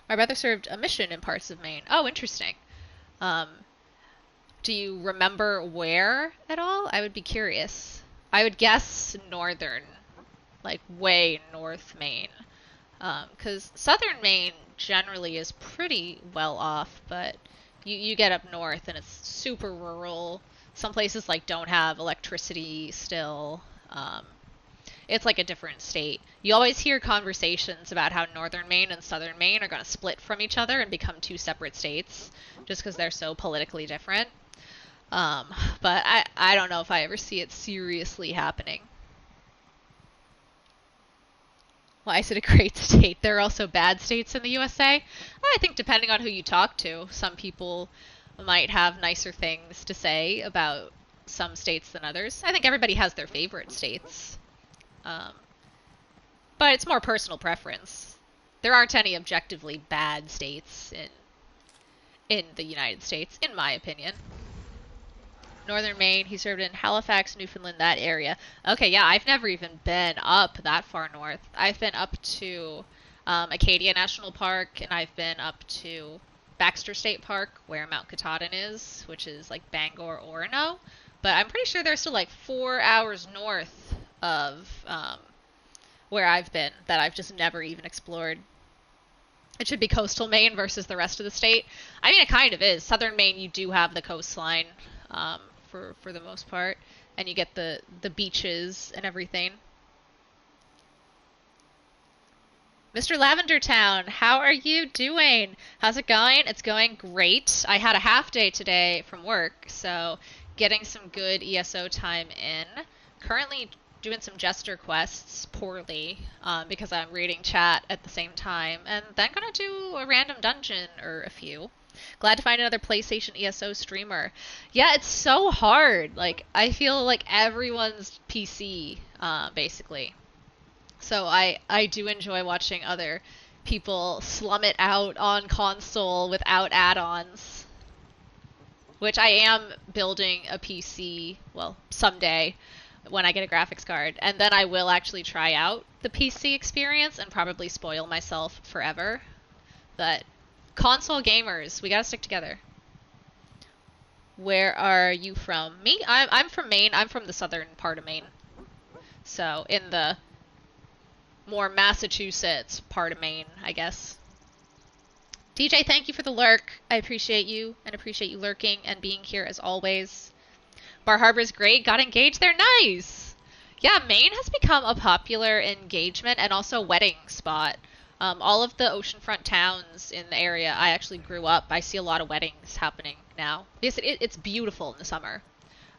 My brother served a mission in parts of Maine. Oh, interesting. Do you remember where at all? I would be curious. I would guess northern, like way north Maine. Because southern Maine generally is pretty well off, but You get up north and it's super rural. Some places like don't have electricity still. It's like a different state. You always hear conversations about how northern Maine and southern Maine are going to split from each other and become two separate states just because they're so politically different. But I don't know if I ever see it seriously happening. Why is it a great state? There are also bad states in the USA. I think depending on who you talk to, some people might have nicer things to say about some states than others. I think everybody has their favorite states. But it's more personal preference. There aren't any objectively bad states in the United States, in my opinion. Northern Maine, he served in Halifax, Newfoundland, that area. Okay, yeah, I've never even been up that far north. I've been up to Acadia National Park, and I've been up to Baxter State Park, where Mount Katahdin is, which is like Bangor, Orono. But I'm pretty sure they're still like 4 hours north of where I've been that I've just never even explored. It should be coastal Maine versus the rest of the state. I mean, it kind of is. Southern Maine, you do have the coastline. For the most part, and you get the beaches and everything. Mr. Lavender Town, how are you doing? How's it going? It's going great. I had a half day today from work, so getting some good ESO time in. Currently doing some jester quests poorly because I'm reading chat at the same time, and then gonna do a random dungeon or a few. Glad to find another PlayStation ESO streamer. Yeah, it's so hard. Like, I feel like everyone's PC, basically. So I do enjoy watching other people slum it out on console without add-ons. Which I am building a PC, well, someday, when I get a graphics card. And then I will actually try out the PC experience and probably spoil myself forever. But console gamers, we gotta stick together. Where are you from? Me? I'm from Maine. I'm from the southern part of Maine. So, in the more Massachusetts part of Maine, I guess. DJ, thank you for the lurk. I appreciate you, and appreciate you lurking and being here as always. Bar Harbor's great. Got engaged there. Nice! Yeah, Maine has become a popular engagement and also wedding spot. All of the oceanfront towns in the area I actually grew up, I see a lot of weddings happening now. Because it's beautiful in the summer.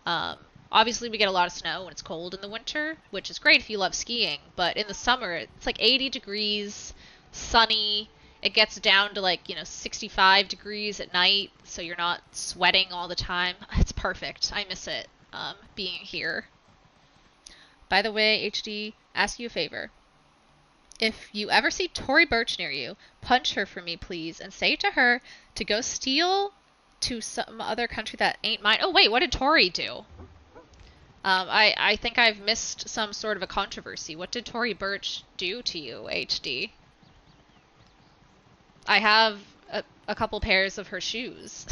Obviously, we get a lot of snow when it's cold in the winter, which is great if you love skiing. But in the summer, it's like 80 degrees, sunny. It gets down to like, 65 degrees at night, so you're not sweating all the time. It's perfect. I miss it, being here. By the way, HD, ask you a favor. If you ever see Tory Burch near you, punch her for me, please, and say to her to go steal to some other country that ain't mine. Oh, wait, what did Tory do? I think I've missed some sort of a controversy. What did Tory Burch do to you, HD? I have a couple pairs of her shoes.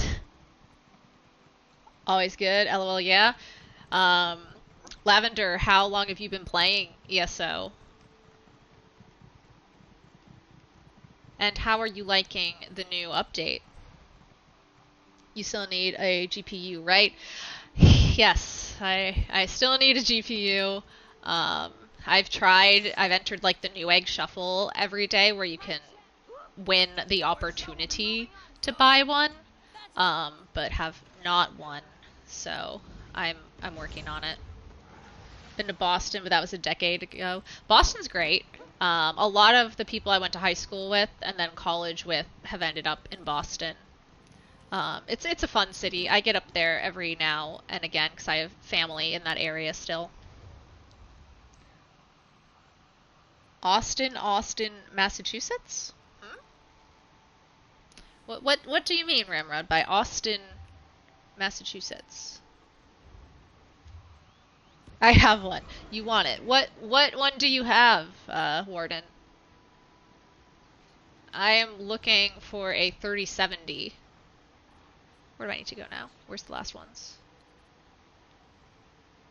Always good, LOL, yeah. Lavender, how long have you been playing ESO? And how are you liking the new update? You still need a GPU, right? Yes, I still need a GPU. I've entered like the Newegg Shuffle every day where you can win the opportunity to buy one, but have not won. So I'm working on it. Been to Boston, but that was a decade ago. Boston's great. A lot of the people I went to high school with and then college with have ended up in Boston. It's a fun city. I get up there every now and again because I have family in that area still. Austin, Massachusetts? What do you mean, Ramrod, by Austin, Massachusetts? I have one. You want it. What one do you have, Warden? I am looking for a 3070. Where do I need to go now? Where's the last ones?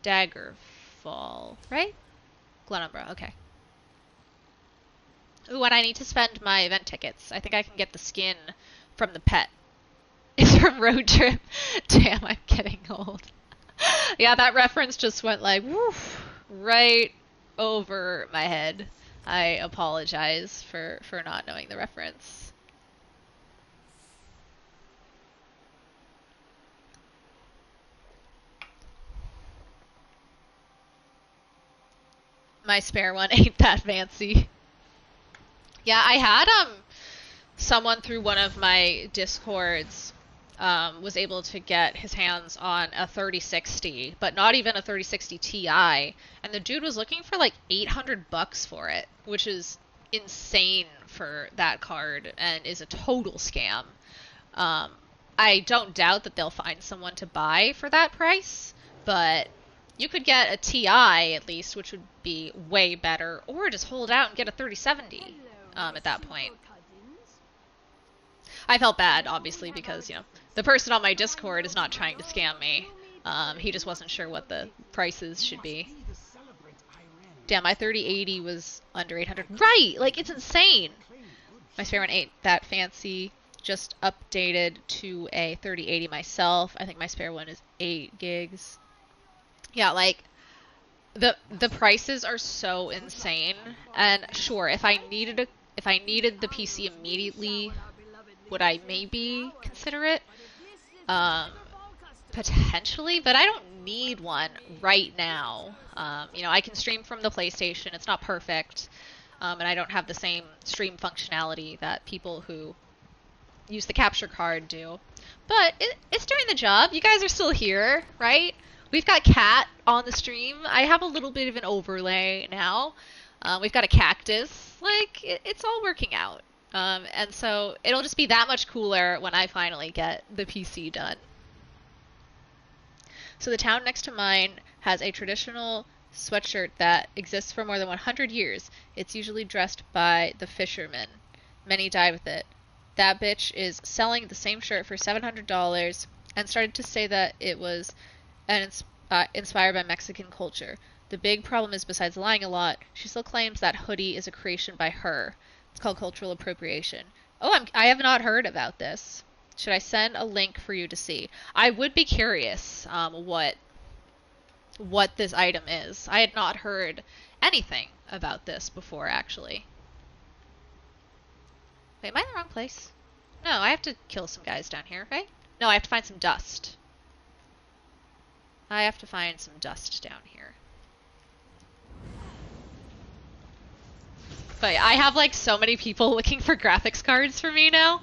Daggerfall, right? Glenumbra, okay. Ooh, and I need to spend my event tickets. I think I can get the skin from the pet. Thanks from Road Trip. Damn, I'm getting old. Yeah, that reference just went like, woof, right over my head. I apologize for not knowing the reference. My spare one ain't that fancy. Yeah, I had someone through one of my Discords was able to get his hands on a 3060, but not even a 3060 Ti, and the dude was looking for like $800 for it, which is insane for that card and is a total scam. I don't doubt that they'll find someone to buy for that price, but you could get a Ti at least, which would be way better, or just hold out and get a 3070 at that point. I felt bad, obviously, because, you know, the person on my Discord is not trying to scam me. He just wasn't sure what the prices should be. Damn, my 3080 was under 800. Right! Like, it's insane! My spare one ain't that fancy. Just updated to a 3080 myself. I think my spare one is 8 gigs. Yeah, like, the prices are so insane. And sure, if I needed the PC immediately, would I maybe consider it? Potentially, but I don't need one right now. You know, I can stream from the PlayStation. It's not perfect. And I don't have the same stream functionality that people who use the capture card do. But it's doing the job. You guys are still here, right? We've got Cat on the stream. I have a little bit of an overlay now. We've got a cactus. Like, it's all working out. And so it'll just be that much cooler when I finally get the PC done. So the town next to mine has a traditional sweatshirt that exists for more than 100 years. It's usually dressed by the fishermen. Many died with it. That bitch is selling the same shirt for $700 and started to say that it was inspired by Mexican culture. The big problem is, besides lying a lot, she still claims that hoodie is a creation by her. It's called cultural appropriation. Oh, I have not heard about this. Should I send a link for you to see? I would be curious what this item is. I had not heard anything about this before, actually. Wait, am I in the wrong place? No, I have to kill some guys down here, right? No, I have to find some dust. I have to find some dust down here. But I have like so many people looking for graphics cards for me now.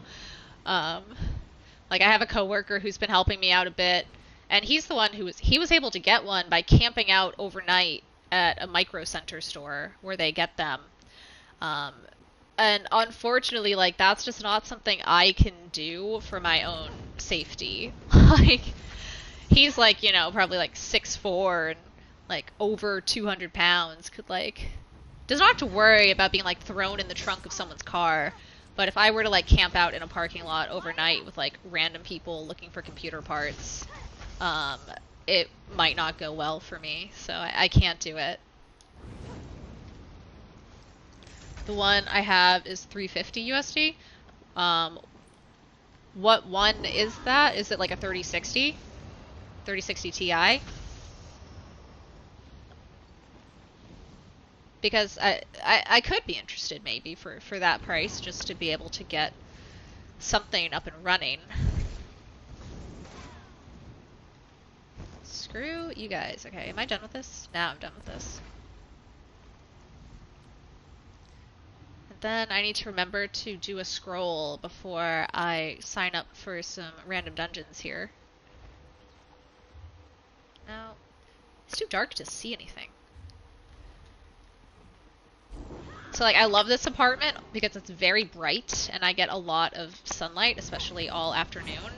Like I have a coworker who's been helping me out a bit, and he's the one he was able to get one by camping out overnight at a Micro Center store where they get them. And unfortunately, like, that's just not something I can do for my own safety. Like, he's like, you know, probably like 6'4" and like over 200 pounds, does not have to worry about being like thrown in the trunk of someone's car. But if I were to like camp out in a parking lot overnight with like random people looking for computer parts, it might not go well for me, so I can't do it. The one I have is 350 USD. What one is that? Is it like a 3060? 3060 Ti? Because I could be interested maybe for that price, just to be able to get something up and running. Screw you guys. Okay, am I done with this? Now I'm done with this. Then I need to remember to do a scroll before I sign up for some random dungeons here. Now, it's too dark to see anything. So like I love this apartment because it's very bright and I get a lot of sunlight, especially all afternoon.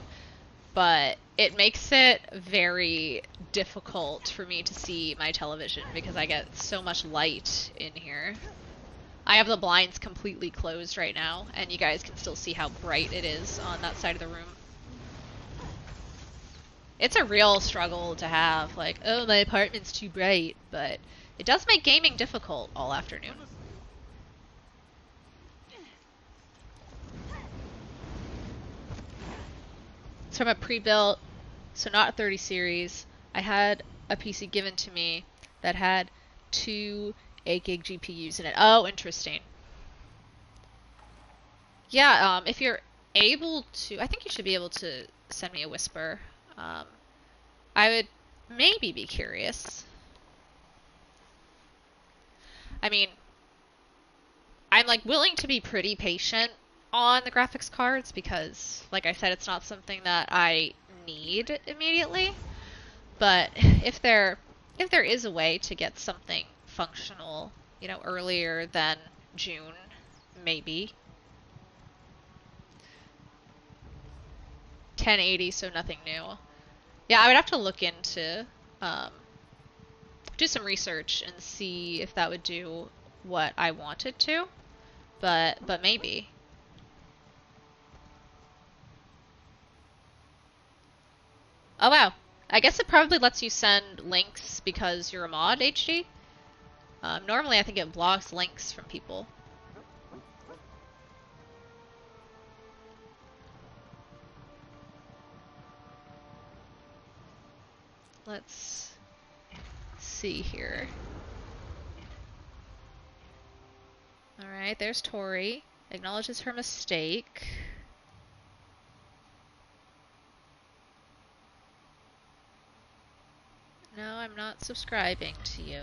But it makes it very difficult for me to see my television because I get so much light in here. I have the blinds completely closed right now, and you guys can still see how bright it is on that side of the room. It's a real struggle to have, like, oh, my apartment's too bright, but it does make gaming difficult all afternoon. It's from a pre-built, so not a 30 series. I had a PC given to me that had 2 8 gig GPUs in it. Oh, interesting. Yeah, if you're able to, I think you should be able to send me a whisper. I would maybe be curious. I mean, I'm like willing to be pretty patient on the graphics cards because, like I said, it's not something that I need immediately. But if there is a way to get something functional, you know, earlier than June, maybe. 1080, so nothing new. Yeah, I would have to look into, do some research and see if that would do what I wanted to, but maybe. Oh wow, I guess it probably lets you send links because you're a mod, HD. Normally I think it blocks links from people. Let's see here. Alright, there's Tori. Acknowledges her mistake. No, I'm not subscribing to you.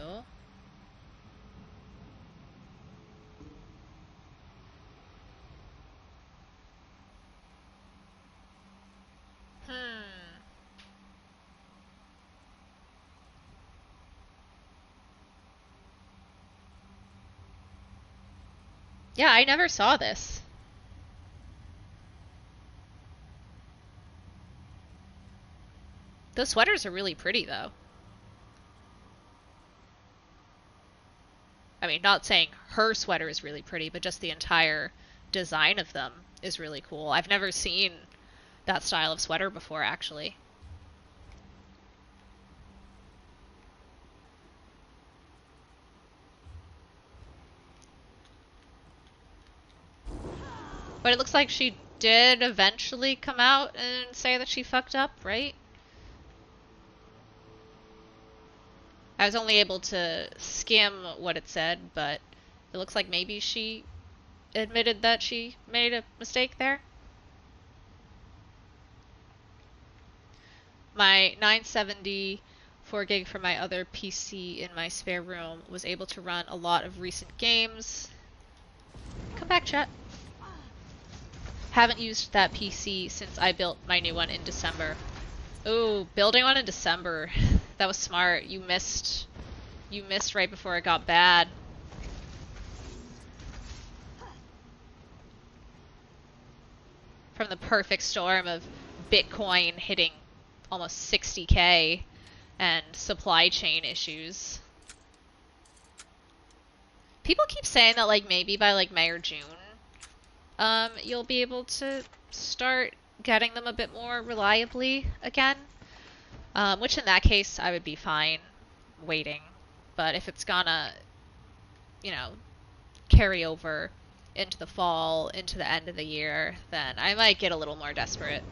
Yeah, I never saw this. Those sweaters are really pretty, though. I mean, not saying her sweater is really pretty, but just the entire design of them is really cool. I've never seen that style of sweater before, actually. But it looks like she did eventually come out and say that she fucked up, right? I was only able to skim what it said, but it looks like maybe she admitted that she made a mistake there. My 970 4 gig from my other PC in my spare room was able to run a lot of recent games. Come back, chat. Haven't used that PC since I built my new one in December. Ooh, building one in December. That was smart. You missed right before it got bad. From the perfect storm of Bitcoin hitting almost 60K and supply chain issues. People keep saying that like maybe by like May or June, you'll be able to start getting them a bit more reliably again. Which in that case, I would be fine waiting. But if it's gonna, you know, carry over into the fall, into the end of the year, then I might get a little more desperate.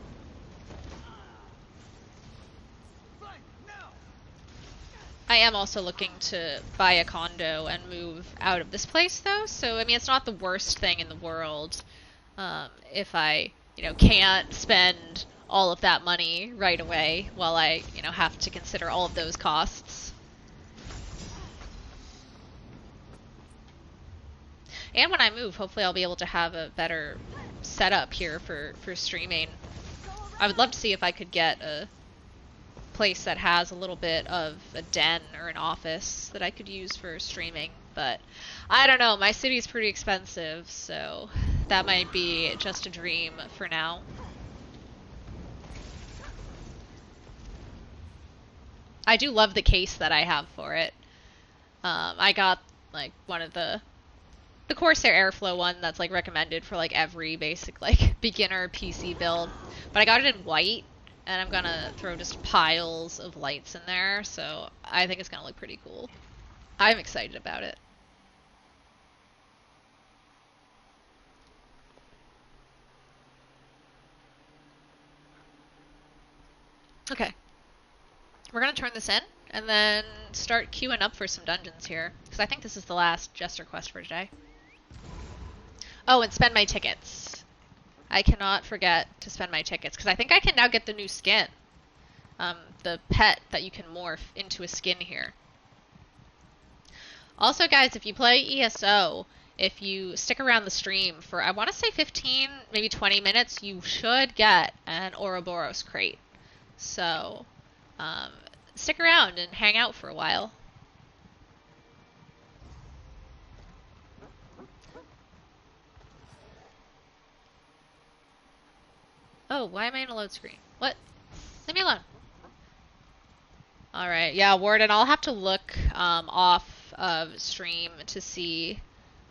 I am also looking to buy a condo and move out of this place, though. So, I mean, it's not the worst thing in the world if I, you know, can't spend all of that money right away while I, you know, have to consider all of those costs. And when I move, hopefully I'll be able to have a better setup here for streaming. I would love to see if I could get a place that has a little bit of a den or an office that I could use for streaming, but I don't know, my city's pretty expensive, so that might be just a dream for now. I do love the case that I have for it. I got like one of the Corsair Airflow one that's like recommended for like every basic like beginner PC build, but I got it in white and I'm gonna throw just piles of lights in there, so I think it's gonna look pretty cool. I'm excited about it. Okay. We're gonna turn this in, and then start queuing up for some dungeons here. Because I think this is the last Jester quest for today. Oh, and spend my tickets. I cannot forget to spend my tickets, because I think I can now get the new skin. The pet that you can morph into a skin here. Also, guys, if you play ESO, if you stick around the stream for, I want to say 15, maybe 20 minutes, you should get an Ouroboros crate. So, stick around and hang out for a while. Oh, why am I in a load screen? What? Leave me alone. Alright, yeah, Warden, I'll have to look off of stream to see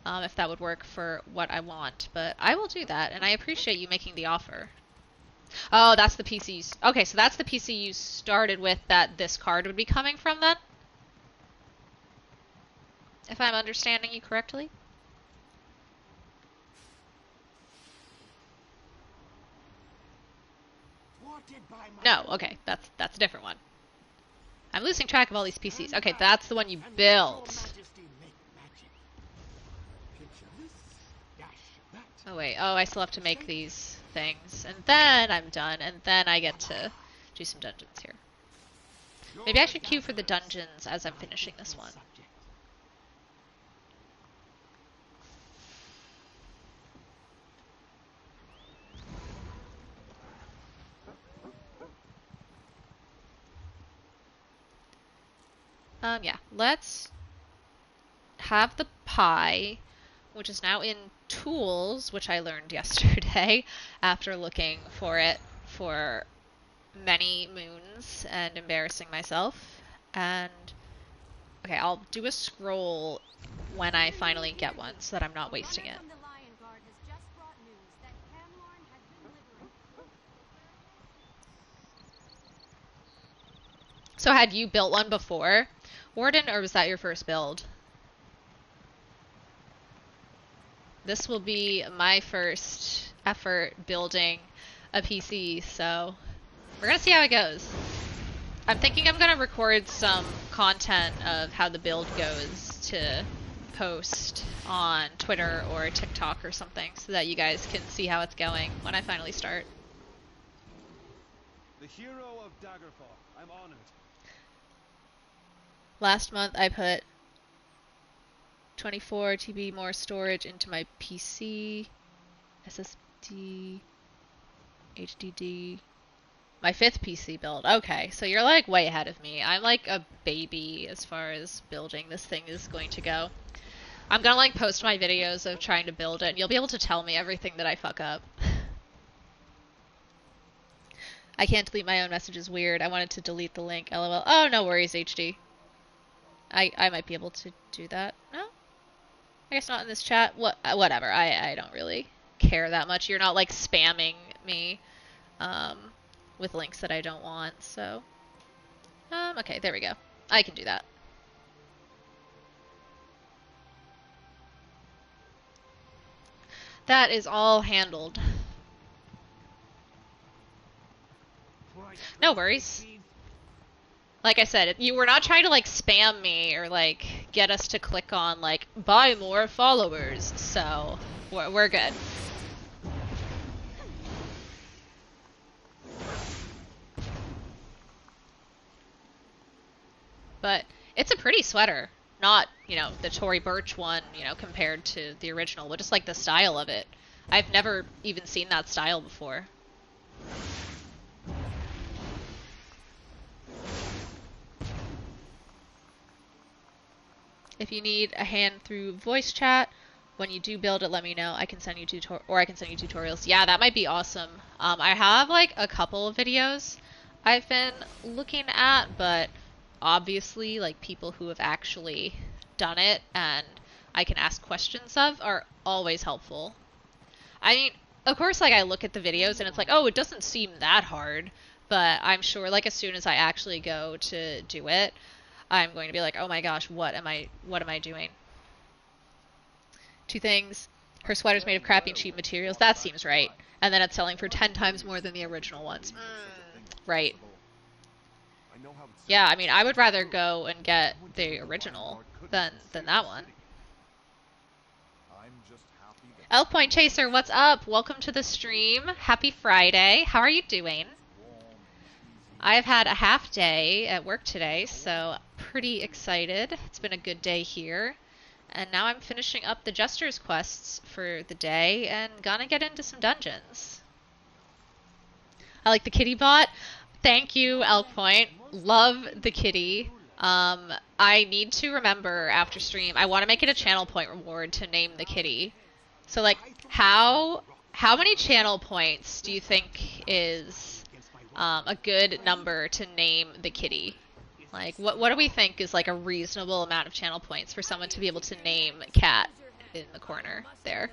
if that would work for what I want. But I will do that, and I appreciate you making the offer. Oh, that's the PC. Okay, so that's the PC you started with that this card would be coming from then? If I'm understanding you correctly? No, okay, that's a different one. I'm losing track of all these PCs. Okay, that's the one you built. Oh wait, oh, I still have to make these things. And then I'm done, and then I get to do some dungeons here. Maybe I should queue for the dungeons as I'm finishing this one. Yeah, let's have the pie, which is now in tools, which I learned yesterday after looking for it for many moons and embarrassing myself. And okay, I'll do a scroll when I finally get one so that I'm not wasting it. So had you built one before, Warden, or was that your first build? This will be my first effort building a PC, so we're gonna see how it goes. I'm thinking I'm gonna record some content of how the build goes to post on Twitter or TikTok or something so that you guys can see how it's going when I finally start. The hero of Daggerfall. I'm honored. Last month I put 24 TB more storage into my PC, SSD, HDD. My 5th PC build. Okay, so you're like way ahead of me. I'm like a baby as far as building this thing is going to go. I'm gonna like post my videos of trying to build it and you'll be able to tell me everything that I fuck up. I can't delete my own messages. Weird. I wanted to delete the link. LOL. Oh, no worries, HD. I might be able to do that. No? I guess not in this chat. Whatever. I don't really care that much. You're not like spamming me with links that I don't want, so. Okay, there we go. I can do that. That is all handled. No worries. Like I said, you were not trying to like spam me or like get us to click on like buy more followers, so we're good. But it's a pretty sweater. Not, you know, the Tory Burch one, you know, compared to the original, but just like the style of it. I've never even seen that style before. If you need a hand through voice chat, when you do build it, let me know. I can send you tutorials. Yeah, that might be awesome. I have like a couple of videos I've been looking at, but obviously like people who have actually done it and I can ask questions of are always helpful. I mean, of course, like I look at the videos and it's like, oh, it doesn't seem that hard, but I'm sure like as soon as I actually go to do it, I'm going to be like, oh my gosh, what am I doing? 2 things. Her sweater's made of crappy and cheap materials. That seems right. And then it's selling for 10 times more than the original ones. Right. Yeah, I mean, I would rather go and get the original than that one. Elk Point Chaser, what's up? Welcome to the stream. Happy Friday. How are you doing? I've had a half day at work today, so pretty excited. It's been a good day here. And now I'm finishing up the Jester's quests for the day and gonna get into some dungeons. I like the kitty bot. Thank you, Elk Point. Love the kitty. I need to remember after stream, I want to make it a channel point reward to name the kitty. So, like, how many channel points do you think is a good number to name the kitty? Like, what do we think is like a reasonable amount of channel points for someone to be able to name Cat in the corner there?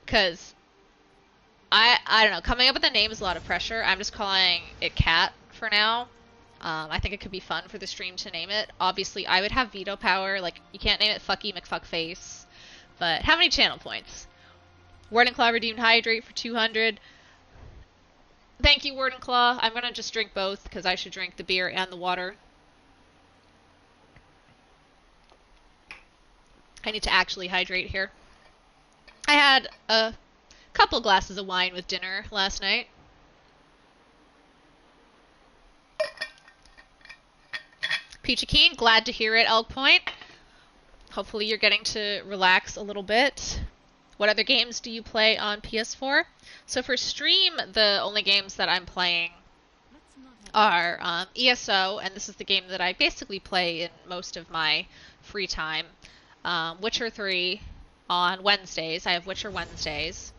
Because I don't know, coming up with a name is a lot of pressure. I'm just calling it Cat for now. I think it could be fun for the stream to name it. Obviously, I would have veto power. Like, you can't name it Fucky McFuckface. But how many channel points? Warden Claw redeemed Hydrate for 200. Thank you, Warden Claw. I'm gonna just drink both because I should drink the beer and the water. I need to actually hydrate here. I had a couple glasses of wine with dinner last night. Peachy Keen, glad to hear it, Elk Point. Hopefully you're getting to relax a little bit. What other games do you play on PS4? So for stream, the only games that I'm playing are ESO, and this is the game that I basically play in most of my free time. Witcher 3 on Wednesdays. I have Witcher Wednesdays.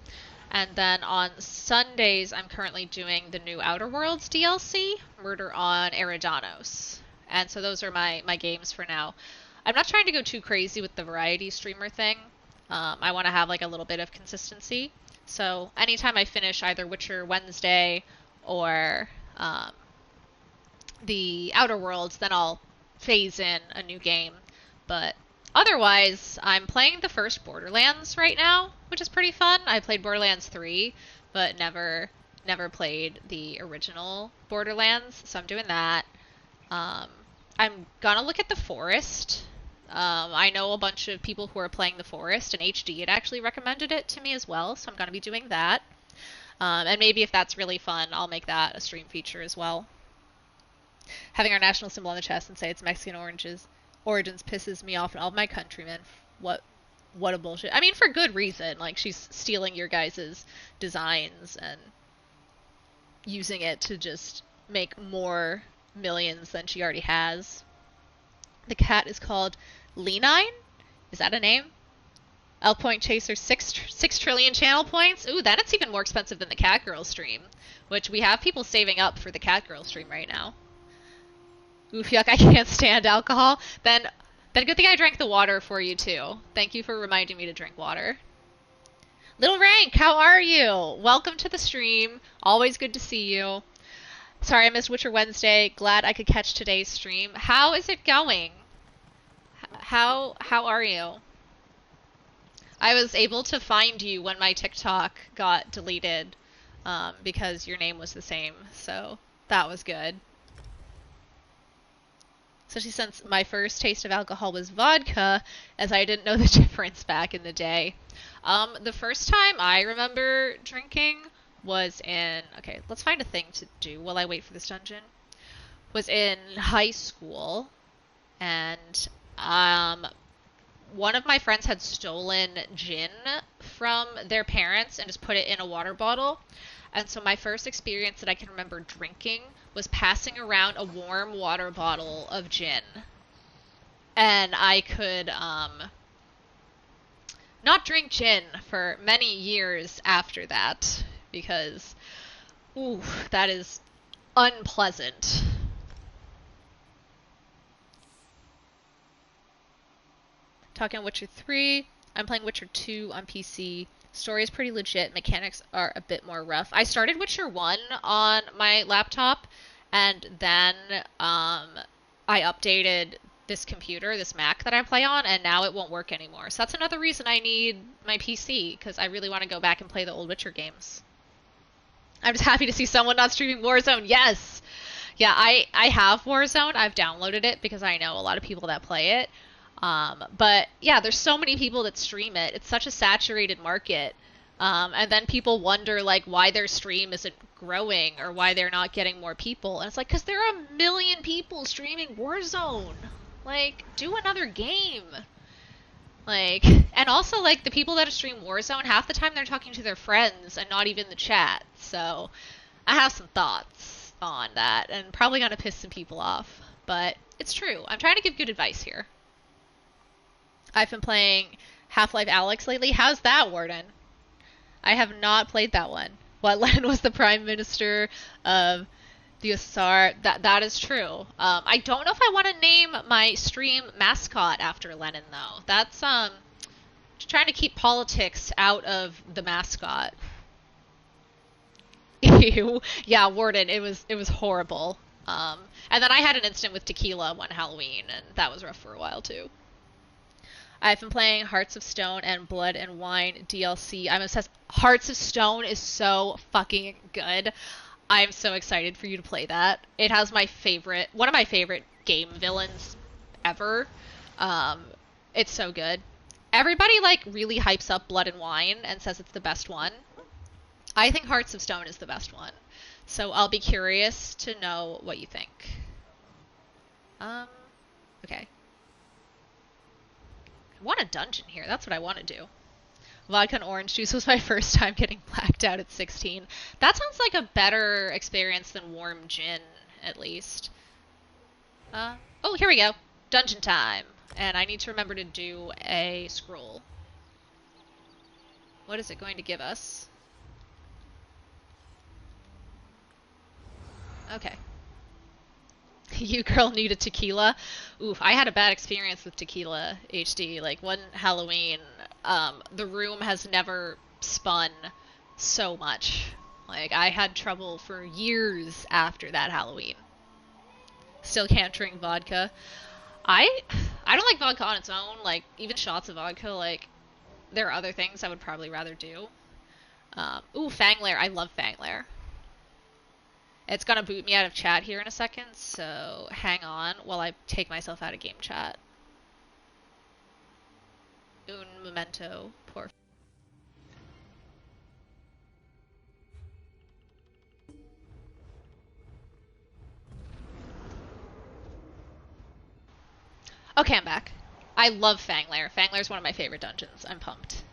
And then on Sundays, I'm currently doing the new Outer Worlds DLC, Murder on Eridanos. And so those are my games for now. I'm not trying to go too crazy with the variety streamer thing. I want to have like a little bit of consistency. So anytime I finish either Witcher Wednesday or the Outer Worlds, then I'll phase in a new game. But otherwise, I'm playing the first Borderlands right now, which is pretty fun. I played Borderlands 3, but never played the original Borderlands, so I'm doing that. I'm gonna look at The Forest. I know a bunch of people who are playing The Forest, and HD had actually recommended it to me as well, so I'm gonna be doing that. And maybe if that's really fun, I'll make that a stream feature as well. Having our national symbol on the chest and say it's Mexican origins pisses me off and all of my countrymen. What a bullshit. I mean, for good reason. Like, she's stealing your guys' designs and using it to just make more millions than she already has. The cat is called Lenine? Is that a name? Elk Point Chaser, 6 trillion channel points? Ooh, then it's even more expensive than the Cat Girl stream, which we have people saving up for the Cat Girl stream right now. Oof, yuck, I can't stand alcohol. Then good thing I drank the water for you, too. Thank you for reminding me to drink water. Little Rank, how are you? Welcome to the stream. Always good to see you. Sorry I missed Witcher Wednesday. Glad I could catch today's stream. How is it going? How are you? I was able to find you when my TikTok got deleted because your name was the same, so that was good. Especially since my first taste of alcohol was vodka, as I didn't know the difference back in the day. The first time I remember drinking was in... Okay, let's find a thing to do while I wait for this dungeon. Was in high school, and one of my friends had stolen gin from their parents and just put it in a water bottle. And so my first experience that I can remember drinking was passing around a warm water bottle of gin. And I could not drink gin for many years after that, because, ooh, that is unpleasant. Talking on Witcher 3, I'm playing Witcher 2 on PC. Story is pretty legit. Mechanics are a bit more rough. I started Witcher 1 on my laptop, and then I updated this computer, this Mac that I play on, and now it won't work anymore. So that's another reason I need my PC, because I really want to go back and play the old Witcher games. I'm just happy to see someone not streaming Warzone. Yes! Yeah, I have Warzone. I've downloaded it because I know a lot of people that play it. But yeah, there's so many people that stream it. It's such a saturated market. And then people wonder like why their stream isn't growing or why they're not getting more people. And it's like, because there are a million people streaming Warzone. Like, do another game. Like, and also like the people that stream Warzone, half the time they're talking to their friends and not even the chat. So I have some thoughts on that and probably gonna piss some people off. But it's true. I'm trying to give good advice here. I've been playing Half-Life Alyx lately. How's that, Warden? I have not played that one. What, Lenin was the Prime Minister of the USSR? That is true. I don't know if I want to name my stream mascot after Lenin, though. That's, just trying to keep politics out of the mascot. Ew. Yeah, Warden, it was horrible. And then I had an incident with tequila one Halloween, and that was rough for a while, too. I've been playing Hearts of Stone and Blood and Wine DLC. I'm obsessed. Hearts of Stone is so fucking good. I'm so excited for you to play that. It has one of my favorite game villains ever. It's so good. Everybody like really hypes up Blood and Wine and says it's the best one. I think Hearts of Stone is the best one. So I'll be curious to know what you think. Okay. I want a dungeon here. That's what I want to do. Vodka and orange juice was my first time getting blacked out at 16. That sounds like a better experience than warm gin, at least. Oh, here we go. Dungeon time. And I need to remember to do a scroll. What is it going to give us? Okay. You girl need a tequila. Oof, I had a bad experience with tequila HD. Like one Halloween, the room has never spun so much. Like I had trouble for years after that Halloween. Still can't drink vodka. I don't like vodka on its own. Like even shots of vodka. Like there are other things I would probably rather do. Ooh, Fanglair. I love Fanglair. It's gonna boot me out of chat here in a second, so hang on while I take myself out of game chat. Un momento, por. Okay, I'm back. I love Fanglair. Fanglair's one of my favorite dungeons. I'm pumped.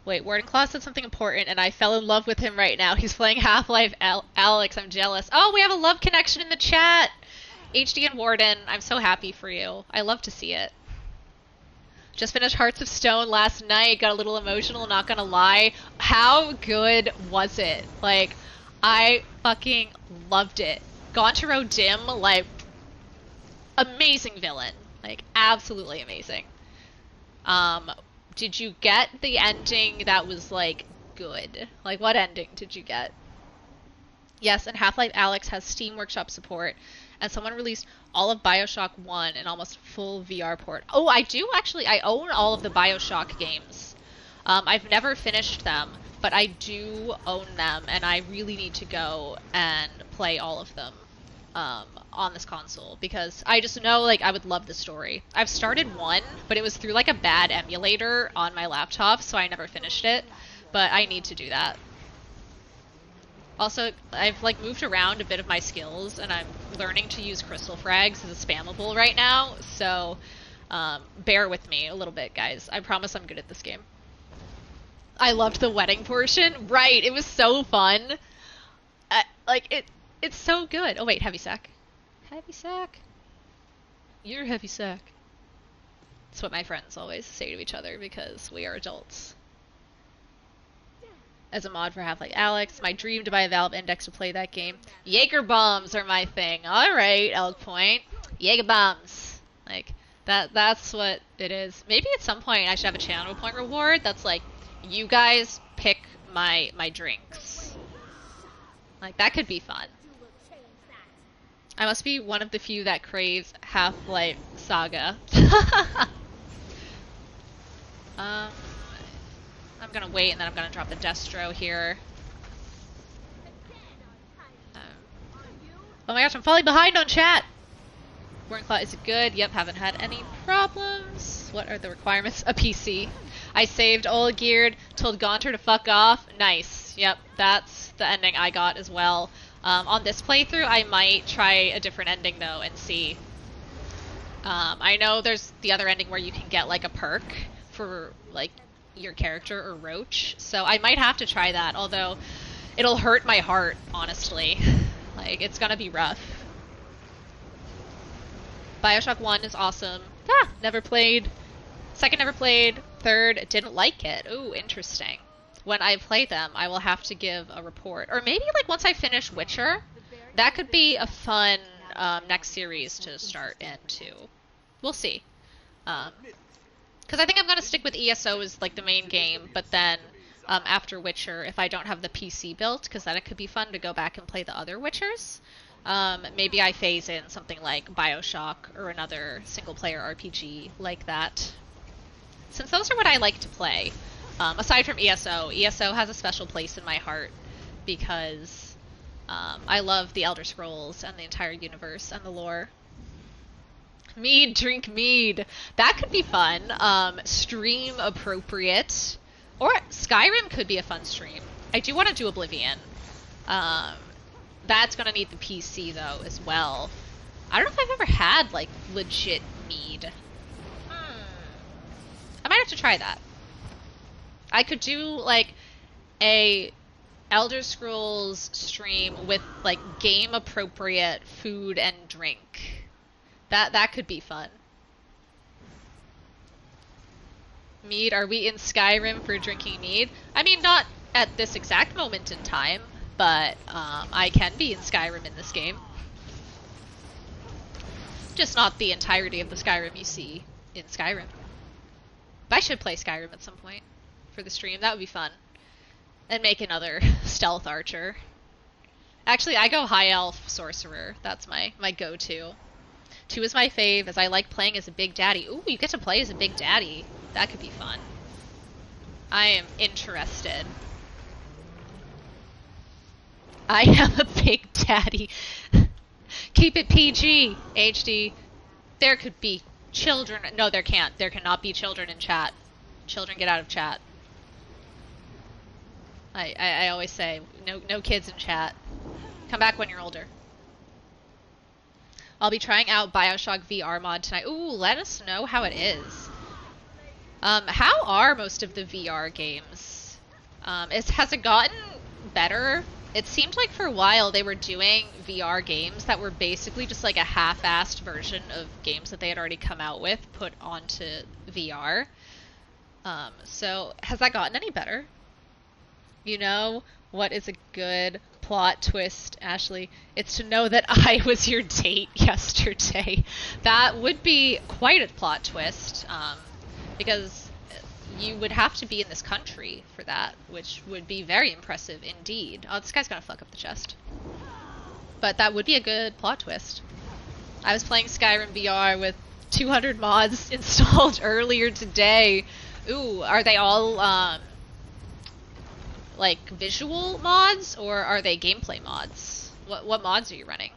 Wait, Warden Claw said something important, and I fell in love with him right now. He's playing Half-Life Alyx. I'm jealous. Oh, we have a love connection in the chat! HD and Warden, I'm so happy for you. I love to see it. Just finished Hearts of Stone last night. Got a little emotional, not gonna lie. How good was it? Like, I fucking loved it. Gontaro Dim, like, amazing villain. Like, absolutely amazing. Did you get the ending that was, like, good? Like, what ending did you get? Yes, and Half-Life Alyx has Steam Workshop support, and someone released all of BioShock 1 and almost full VR port. Oh, I do actually. I own all of the BioShock games. I've never finished them, but I do own them, and I really need to go and play all of them on this console, because I just know, like, I would love the story. I've started one, but it was through, like, a bad emulator on my laptop, so I never finished it, but I need to do that. Also, I've, like, moved around a bit of my skills, and I'm learning to use crystal frags as a spammable right now, so bear with me a little bit, guys. I promise I'm good at this game. I loved the wedding portion. Right, it was so fun. It's so good. Oh, wait, heavy sack. Heavy sack. You're heavy sack. That's what my friends always say to each other, because we are adults. As a mod for Half-Life Alyx, my dream to buy a Valve Index to play that game. Jaeger bombs are my thing. Alright, Elk Point. Jaeger bombs. Like, that's what it is. Maybe at some point I should have a channel point reward that's like, you guys pick my drinks. Like, that could be fun. I must be one of the few that craves Half-Life Saga. I'm gonna wait, and then I'm gonna drop the Destro here. Oh my gosh, I'm falling behind on chat! Warnclaw is good. Yep, haven't had any problems. What are the requirements? A PC. I saved all geared, told Gaunter to fuck off. Nice. Yep, that's the ending I got as well. On this playthrough, I might try a different ending though and see. I know there's the other ending where you can get like a perk for like your character or Roach, so I might have to try that, although it'll hurt my heart, honestly. Like, it's gonna be rough. Bioshock 1 is awesome. Ah, never played. Second, never played. Third, didn't like it. Ooh, interesting. When I play them, I will have to give a report. Or maybe, like, once I finish Witcher, that could be a fun next series to start into. We'll see. Because I think I'm going to stick with ESO as, like, the main game, but then after Witcher, if I don't have the PC built, because then it could be fun to go back and play the other Witchers. Maybe I phase in something like Bioshock or another single-player RPG like that. Since those are what I like to play, aside from ESO, ESO has a special place in my heart because I love the Elder Scrolls and the entire universe and the lore. Mead, drink mead. That could be fun. Stream appropriate. Or Skyrim could be a fun stream. I do want to do Oblivion. That's gonna need the PC though as well. I don't know if I've ever had like legit mead. I might have to try that. I could do like a Elder Scrolls stream with like game appropriate food and drink. That could be fun. Mead, are we in Skyrim for drinking mead? I mean, not at this exact moment in time, but I can be in Skyrim in this game. Just not the entirety of the Skyrim you see in Skyrim. But I should play Skyrim at some point for the stream. That would be fun. And make another stealth archer. Actually, I go high elf sorcerer. That's my go-to. 2 is my fave, as I like playing as a big daddy. Ooh, you get to play as a big daddy. That could be fun. I am interested. I am a big daddy. Keep it PG, HD. There could be children. No, there can't. There cannot be children in chat. Children, get out of chat. I always say, no kids in chat. Come back when you're older. I'll be trying out Bioshock VR mod tonight. Ooh, let us know how it is. How are most of the VR games? Has it gotten better? It seemed like for a while they were doing VR games that were basically just like a half-assed version of games that they had already come out with put onto VR. So has that gotten any better? You know what is a good plot twist, Ashley? It's to know that I was your date yesterday. That would be quite a plot twist, because you would have to be in this country for that, which would be very impressive indeed. Oh, this guy's gonna fuck up the chest. But that would be a good plot twist. I was playing Skyrim VR with 200 mods installed earlier today. Ooh, are they all, like, visual mods, or are they gameplay mods? What mods are you running?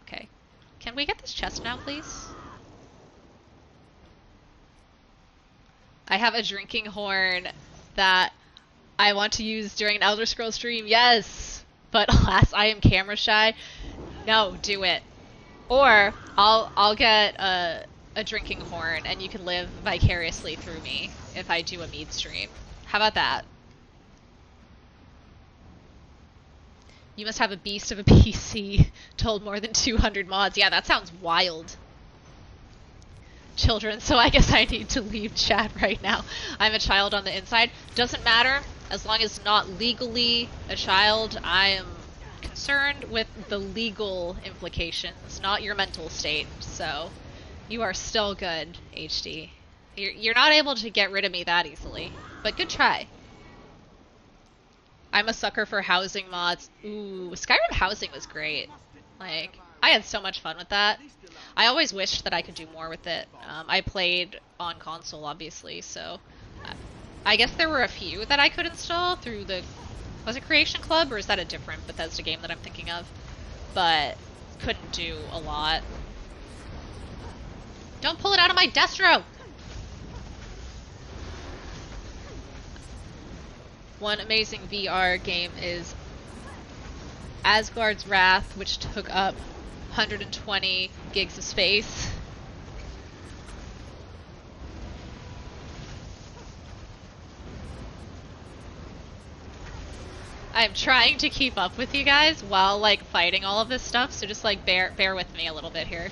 Okay. Can we get this chest now, please? I have a drinking horn that I want to use during an Elder Scrolls stream. Yes! But alas, I am camera shy. No, do it. Or, I'll get a drinking horn, and you can live vicariously through me if I do a mead stream. How about that? You must have a beast of a PC to hold more than 200 mods. Yeah, that sounds wild. Children, so I guess I need to leave chat right now. I'm a child on the inside. Doesn't matter, as long as not legally a child. I am concerned with the legal implications, not your mental state. So, you are still good, HD. You're not able to get rid of me that easily, but good try. I'm a sucker for housing mods. Ooh, Skyrim housing was great. Like, I had so much fun with that. I always wished that I could do more with it. I played on console, obviously, so I guess there were a few that I could install through the... Was it Creation Club, or is that a different Bethesda game that I'm thinking of? But couldn't do a lot. Don't pull it out of my Destro! One amazing VR game is Asgard's Wrath, which took up 120 gigs of space. I'm trying to keep up with you guys while like fighting all of this stuff, so just like bear with me a little bit here.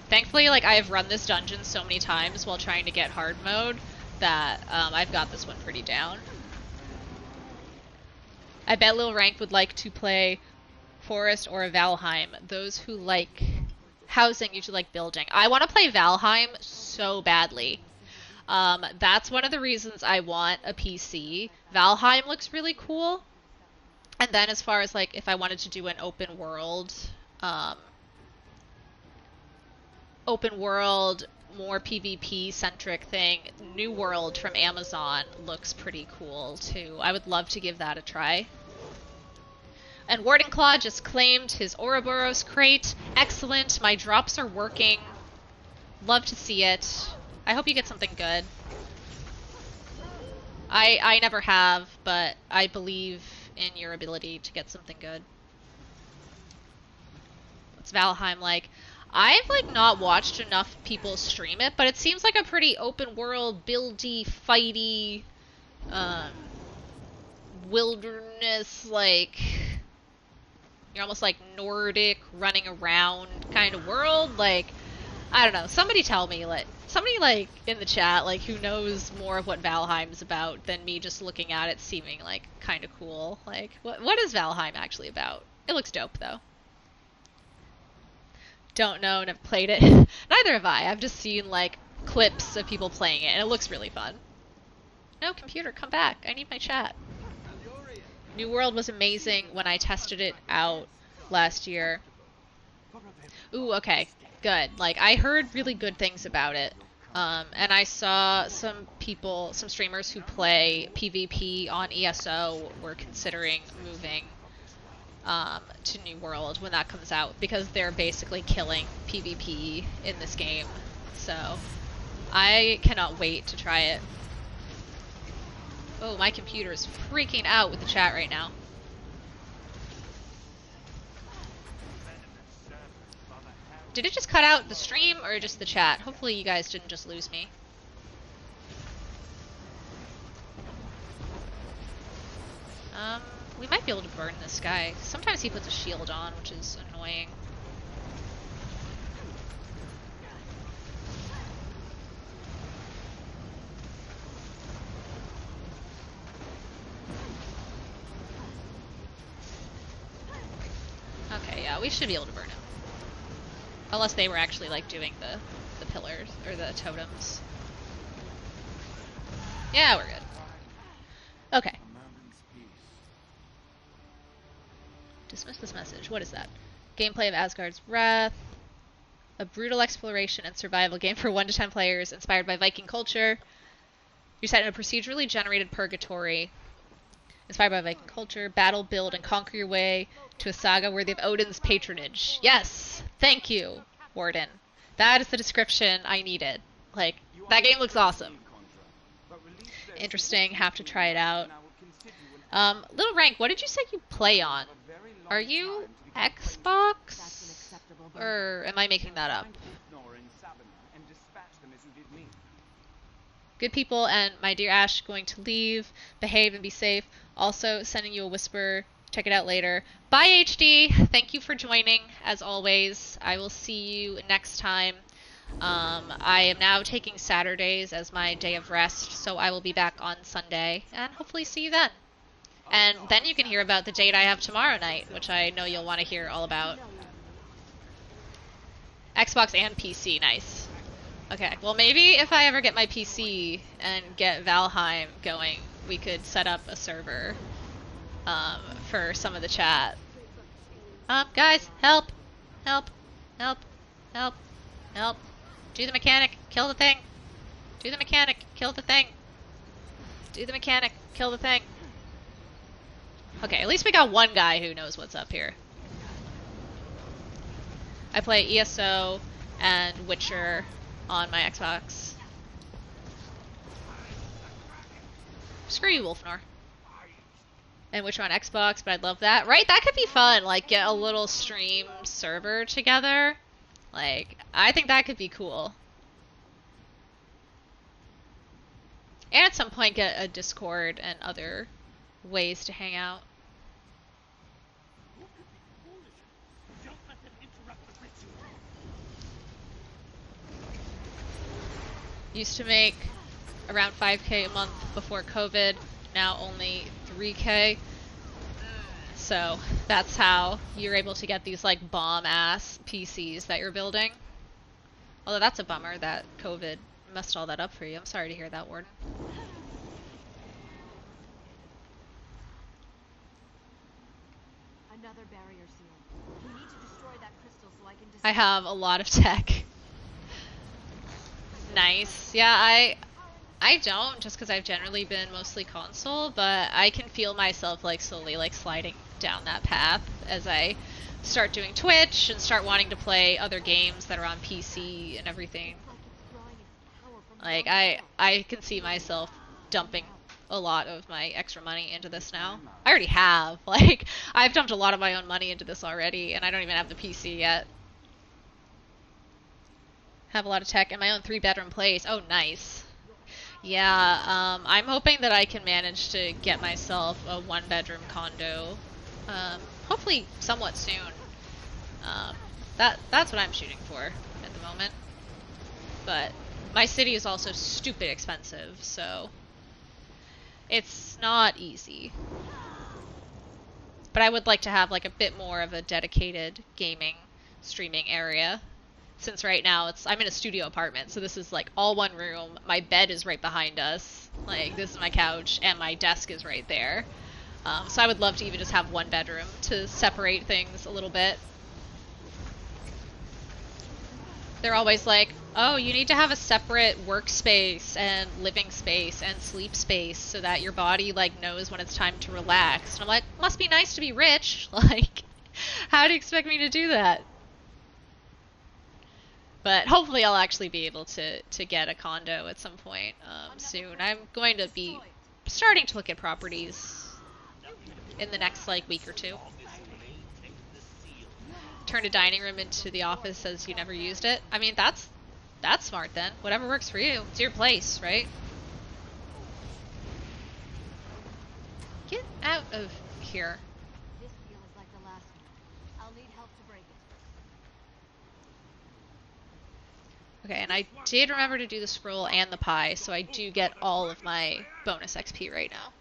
Thankfully, like I've run this dungeon so many times while trying to get hard mode that I've got this one pretty down. I bet Lil Rank would like to play Forest or Valheim. Those who like housing usually like building. I want to play Valheim so badly. That's one of the reasons I want a PC. Valheim looks really cool. And then as far as like if I wanted to do an open world, more PvP centric thing, New World from Amazon looks pretty cool too. I would love to give that a try. And Wardenclaw just claimed his Ouroboros crate. Excellent. My drops are working. Love to see it. I hope you get something good. I never have, but I believe in your ability to get something good. What's Valheim like? I've like not watched enough people stream it, but it seems like a pretty open world, buildy, fighty, wilderness, like you're almost like Nordic, running around kind of world. Like, I don't know. Somebody tell me, like, somebody like in the chat, like who knows more of what Valheim's about than me just looking at it seeming like kind of cool. Like, what is Valheim actually about? It looks dope though. Don't know and have played it. Neither have I. I've just seen like clips of people playing it and it looks really fun. No, computer, come back. I need my chat. New World was amazing when I tested it out last year. Ooh, okay. Good. Like, I heard really good things about it. And I saw some people, some streamers who play PvP on ESO were considering moving to New World when that comes out because they're basically killing PvP in this game. So, I cannot wait to try it. Oh, my computer is freaking out with the chat right now. Did it just cut out the stream or just the chat? Hopefully you guys didn't just lose me. We might be able to burn this guy. Sometimes he puts a shield on, which is annoying. Okay, yeah, we should be able to burn him. Unless they were actually like doing the pillars or the totems. Yeah, we're good. Okay. Dismiss this message. What is that? Gameplay of Asgard's Wrath. A brutal exploration and survival game for 1 to 10 players inspired by Viking culture. You're set in a procedurally generated purgatory inspired by Viking culture. Battle, build, and conquer your way to a saga worthy of Odin's patronage. Yes! Thank you, Warden. That is the description I needed. Like, that game looks awesome. Interesting. Have to try it out. Little Rank, what did you say you play on? Are you Xbox? Or am I making that up? Good people and my dear Ash going to leave. Behave and be safe. Also sending you a whisper. Check it out later. Bye HD. Thank you for joining as always. I will see you next time. I am now taking Saturdays as my day of rest, so I will be back on Sunday and hopefully see you then. And then you can hear about the date I have tomorrow night, which I know you'll want to hear all about. Xbox and PC, nice. Okay, well maybe if I ever get my PC and get Valheim going, we could set up a server for some of the chat. Guys, help! Help! Help! Help! Help! Do the mechanic! Kill the thing! Do the mechanic! Kill the thing! Do the mechanic! Kill the thing! Okay, at least we got one guy who knows what's up here. I play ESO and Witcher on my Xbox. Screw you, Wolfnor. And Witcher on Xbox, but I'd love that. Right? That could be fun. Like, get a little stream server together. Like, I think that could be cool. And at some point get a Discord and other ways to hang out. Used to make around 5K a month before COVID, now only 3K. So that's how you're able to get these like bomb-ass PCs that you're building. Although that's a bummer that COVID messed all that up for you. I'm sorry to hear that, Warden. Another barrier seal. We need to destroy that crystal so I can I have a lot of tech. Nice. Yeah, I don't, just because I've generally been mostly console, but I can feel myself like slowly like sliding down that path as I start doing Twitch and start wanting to play other games that are on PC and everything. Like I can see myself dumping a lot of my extra money into this now. I already have. Like I've dumped a lot of my own money into this already, and I don't even have the PC yet. Have a lot of tech in my own 3-bedroom place. Oh, nice. Yeah, I'm hoping that I can manage to get myself a 1-bedroom condo, hopefully somewhat soon. That's what I'm shooting for at the moment. But my city is also stupid expensive, so it's not easy. But I would like to have like a bit more of a dedicated gaming streaming area. Since right now I'm in a studio apartment, so this is like all one room. My bed is right behind us. Like this is my couch and my desk is right there. So I would love to even just have 1 bedroom to separate things a little bit. They're always like, oh, you need to have a separate workspace and living space and sleep space so that your body like knows when it's time to relax. And I'm like, must be nice to be rich. Like, how do you expect me to do that? But hopefully I'll actually be able to get a condo at some point soon. I'm going to be starting to look at properties in the next like week or two. Turn a dining room into the office as you never used it. I mean, that's smart then. Whatever works for you. It's your place, right? Get out of here. This seal is like the last one. I'll need help to break it. Okay, and I did remember to do the scroll and the pie, so I do get all of my bonus XP right now.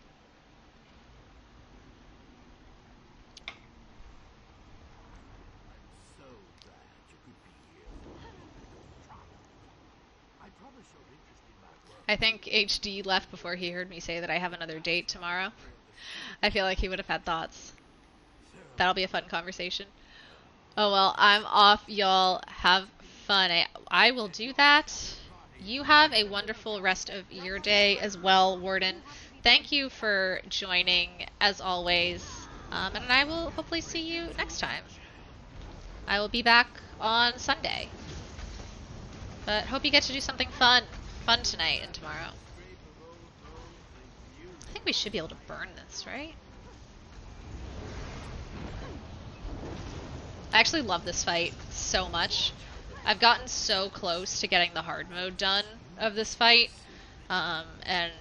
I think HD left before he heard me say that I have another date tomorrow. I feel like he would have had thoughts. That'll be a fun conversation. Oh well, I'm off, y'all. Have fun. I will do that. You have a wonderful rest of your day as well, Warden. Thank you for joining, as always. And I will hopefully see you next time. I will be back on Sunday. But hope you get to do something fun tonight and tomorrow. I think we should be able to burn this, right? I actually love this fight so much. I've gotten so close to getting the hard mode done of this fight, and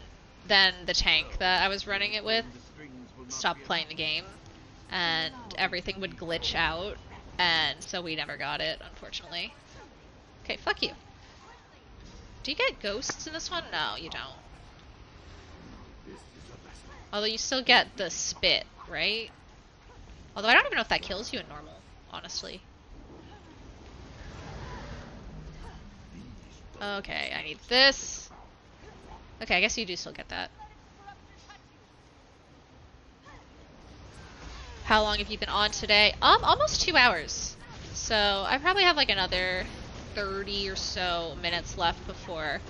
then the tank that I was running it with stopped playing the game, and everything would glitch out, and so we never got it, unfortunately. Okay, fuck you. Do you get ghosts in this one? No, you don't. Although you still get the spit, right? Although I don't even know if that kills you in normal, honestly. Okay, I need this. Okay, I guess you do still get that. How long have you been on today? Almost 2 hours. So I probably have like another 30 or so minutes left before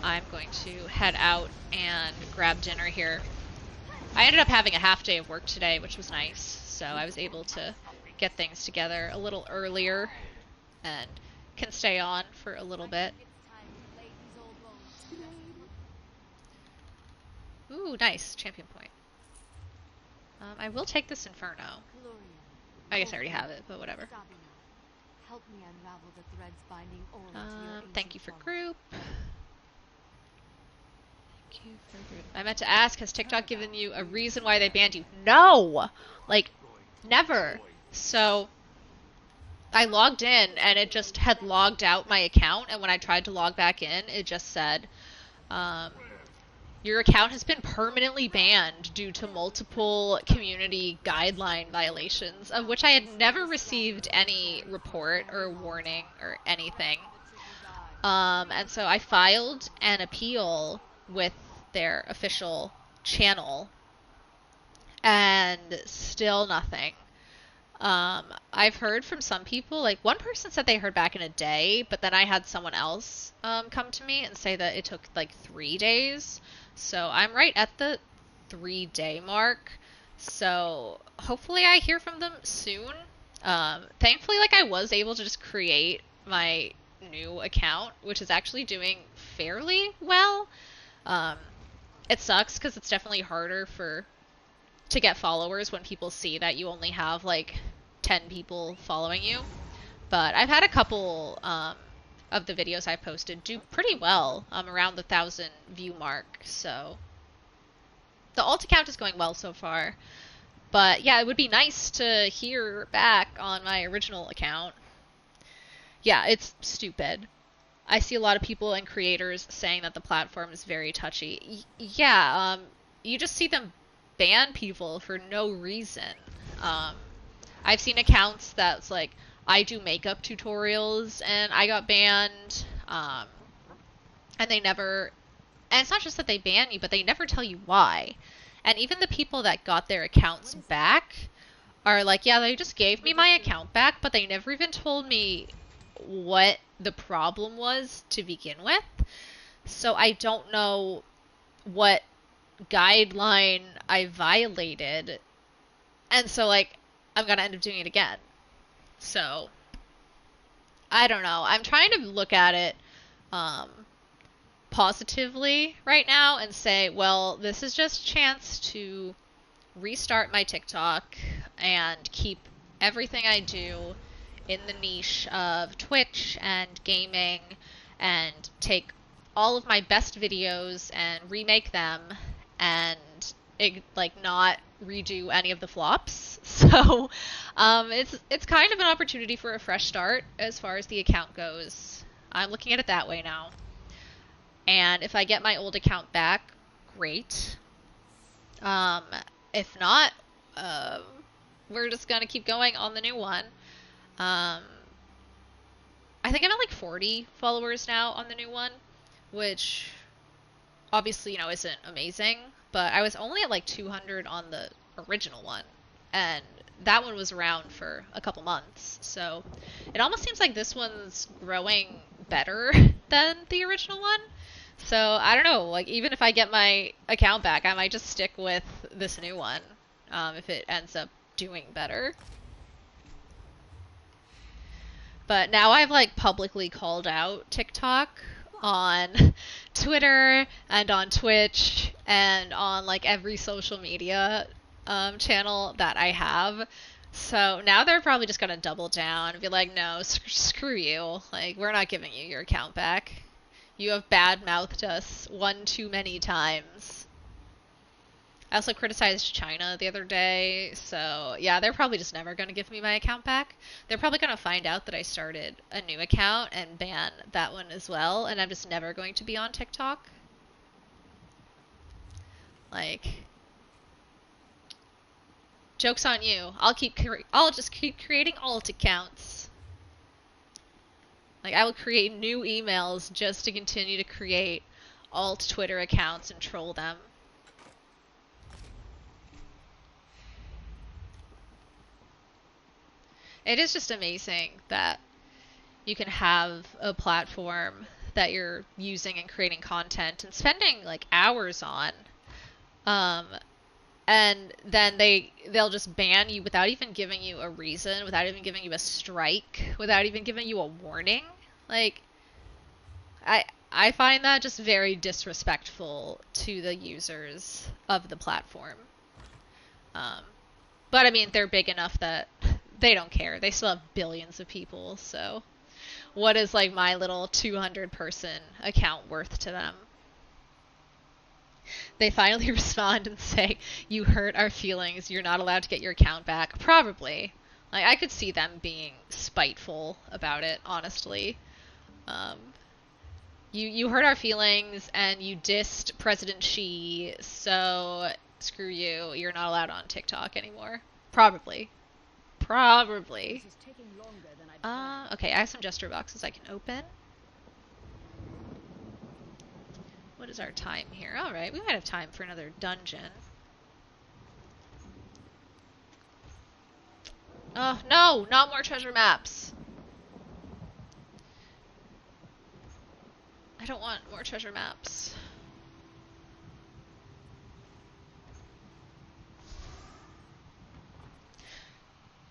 I'm going to head out and grab dinner here. I ended up having a half day of work today, which was nice. So I was able to get things together a little earlier. and can stay on for a little bit. It's time to lay these old bones to rest. Ooh, nice. Champion point. I will take this Inferno. I guess I already have it, but whatever. Sabina, help me unravel the threads binding Aura to your ancient Thank you for form. group. Thank you for group. I meant to ask, has TikTok given you a reason why they banned you? No! Like, never. So, I logged in, and it just had logged out my account, and when I tried to log back in, it just said, your account has been permanently banned due to multiple community guideline violations, of which I had never received any report or warning or anything. And so I filed an appeal with their official channel, and still nothing. I've heard from some people, like one person said they heard back in a day, but then I had someone else come to me and say that it took like 3 days. So I'm right at the 3-day mark. So hopefully I hear from them soon. Thankfully, like I was able to just create my new account, which is actually doing fairly well. It sucks because it's definitely harder to get followers when people see that you only have like 10 people following you. But I've had a couple of the videos I posted do pretty well, around the 1,000 view mark. So the alt account is going well so far. But yeah, it would be nice to hear back on my original account. Yeah, it's stupid. I see a lot of people and creators saying that the platform is very touchy. Yeah, you just see them ban people for no reason. I've seen accounts that's like, I do makeup tutorials and I got banned. And they never, and it's not just that they ban you, but they never tell you why. And even the people that got their accounts back are like, yeah, they just gave me my account back, but they never even told me what the problem was to begin with. So I don't know what guideline I violated. And so, like, I'm gonna end up doing it again. So, I don't know. I'm trying to look at it positively right now and say, well, this is just a chance to restart my TikTok and keep everything I do in the niche of Twitch and gaming, and take all of my best videos and remake them and like not redo any of the flops. So it's kind of an opportunity for a fresh start as far as the account goes. I'm looking at it that way now. And if I get my old account back, great. If not, we're just gonna keep going on the new one. I think I'm at like 40 followers now on the new one, which obviously, you know, isn't amazing, but I was only at like 200 on the original one, and that one was around for a couple months. So it almost seems like this one's growing better than the original one. So I don't know, like even if I get my account back, I might just stick with this new one, if it ends up doing better. But now I've like publicly called out TikTok on Twitter and on Twitch and on like every social media channel that I have. So now they're probably just gonna double down and be like, no, screw you. Like, we're not giving you your account back. You have bad-mouthed us one too many times. I also criticized China the other day, so yeah, they're probably just never going to give me my account back. They're probably going to find out that I started a new account and ban that one as well, and I'm just never going to be on TikTok. Like, joke's on you. I'll just keep creating alt accounts. Like, I will create new emails just to continue to create alt Twitter accounts and troll them. It is just amazing that you can have a platform that you're using and creating content and spending like hours on, and then they'll just ban you without even giving you a reason, without even giving you a strike, without even giving you a warning. Like, I find that just very disrespectful to the users of the platform. Um, but I mean, they're big enough that they don't care. They still have billions of people, so what is like my little 200 person account worth to them? They finally respond and say, "You hurt our feelings. You're not allowed to get your account back." Probably. Like, I could see them being spiteful about it, honestly. Um, you hurt our feelings and you dissed President Xi, so screw you. You're not allowed on TikTok anymore. Probably. Probably. This is taking longer than I'd planned. Okay, I have some gesture boxes I can open. What is our time here? Alright, we might have time for another dungeon. Oh, no! Not more treasure maps! I don't want more treasure maps.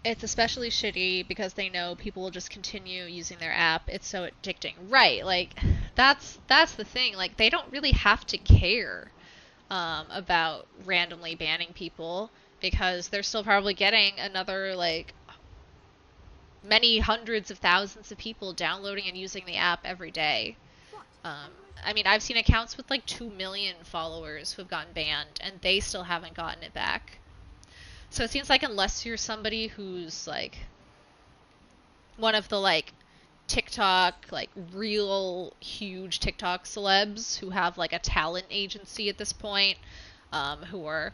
It's especially shitty because they know people will just continue using their app. It's so addicting. Right, like, that's the thing. Like, they don't really have to care about randomly banning people because they're still probably getting another, like, many hundreds of thousands of people downloading and using the app every day. I mean, I've seen accounts with, like, 2 million followers who have gotten banned, and they still haven't gotten it back. So it seems like unless you're somebody who's, like, one of the, like, TikTok, like, real huge TikTok celebs who have, like, a talent agency at this point, who are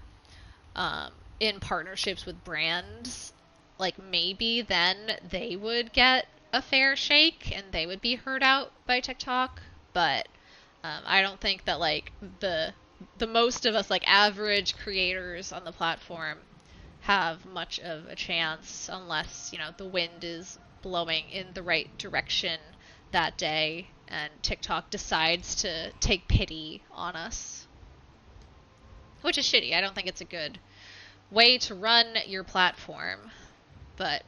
in partnerships with brands, like, maybe then they would get a fair shake and they would be heard out by TikTok. But I don't think that, like, the most of us, like, average creators on the platform have much of a chance unless, you know, the wind is blowing in the right direction that day and TikTok decides to take pity on us. Which is shitty. I don't think it's a good way to run your platform. But,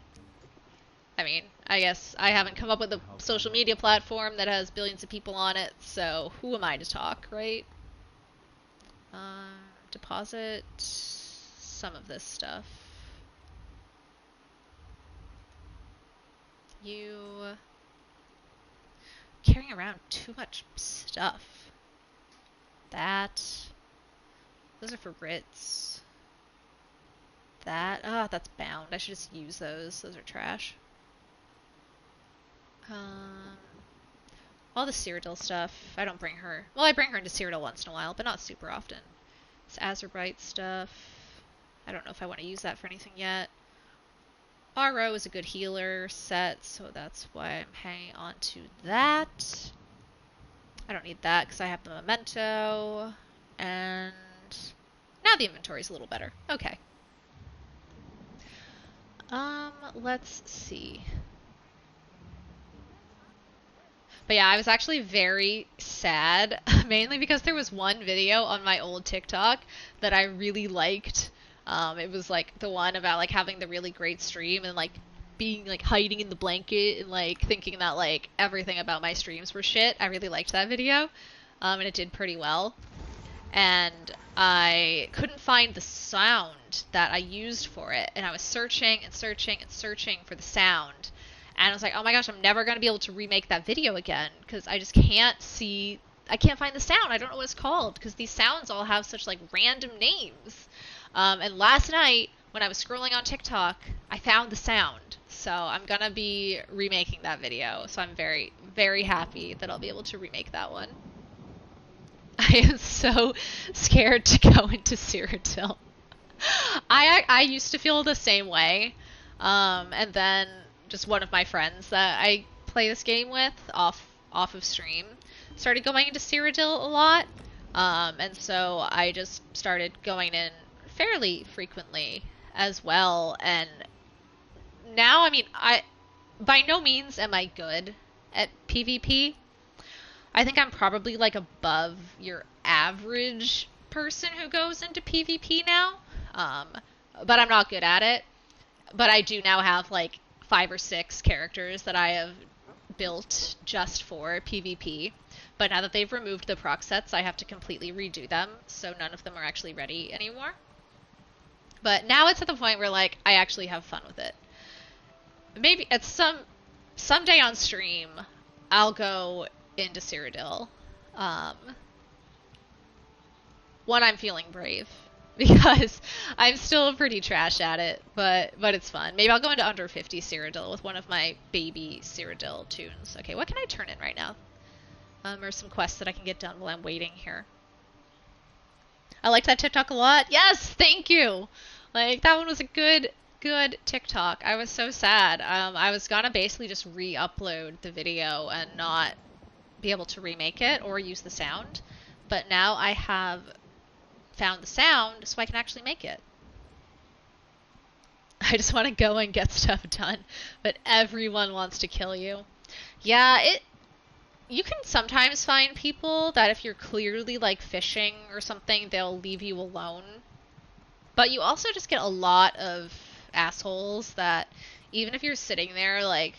I mean, I guess I haven't come up with a social media platform that has billions of people on it, so who am I to talk, right? Deposit some of this stuff. You carrying around too much stuff. Those are for Ritz. That's bound. I should just use those. Those are trash. All the Cyrodiil stuff. I don't bring her. Well, I bring her into Cyrodiil once in a while, but not super often. It's Azurite stuff. I don't know if I want to use that for anything yet. RO is a good healer set, so that's why I'm hanging on to that. I don't need that because I have the memento. And now the inventory's a little better. Okay. Let's see. But yeah, I was actually very sad, mainly because there was one video on my old TikTok that I really liked. It was like the one about like having the really great stream and like being like hiding in the blanket and like thinking that like everything about my streams were shit. I really liked that video. And it did pretty well. And I couldn't find the sound that I used for it. And I was searching and searching and searching for the sound. And I was like, oh my gosh, I'm never going to be able to remake that video again because I just can't see, I can't find the sound. I don't know what it's called because these sounds all have such like random names. And last night when I was scrolling on TikTok, I found the sound. So I'm going to be remaking that video. So I'm very, very happy that I'll be able to remake that one. I am so scared to go into Cyrodiil. I used to feel the same way. And then just one of my friends that I play this game with off of stream started going into Cyrodiil a lot. And so I just started going in fairly frequently as well. And now, I mean, by no means am I good at PvP. I think I'm probably like above your average person who goes into PvP now. Um, but I'm not good at it. But I do now have like 5 or 6 characters that I have built just for PvP. But now that they've removed the proc sets, I have to completely redo them, so none of them are actually ready anymore. But now it's at the point where like I actually have fun with it. Maybe at someday on stream, I'll go into Cyrodiil. Um, when I'm feeling brave. Because I'm still pretty trash at it, but it's fun. Maybe I'll go into under 50 Cyrodiil with one of my baby Cyrodiil tunes. Okay, what can I turn in right now? Or some quests that I can get done while I'm waiting here. I liked that TikTok a lot. Yes, thank you. Like that one was a good TikTok. I was so sad. I was gonna basically just re-upload the video and not be able to remake it or use the sound, but now I have found the sound so I can actually make it. I just want to go and get stuff done, but everyone wants to kill you. Yeah, you can sometimes find people that if you're clearly like fishing or something, they'll leave you alone. But you also just get a lot of assholes that even if you're sitting there like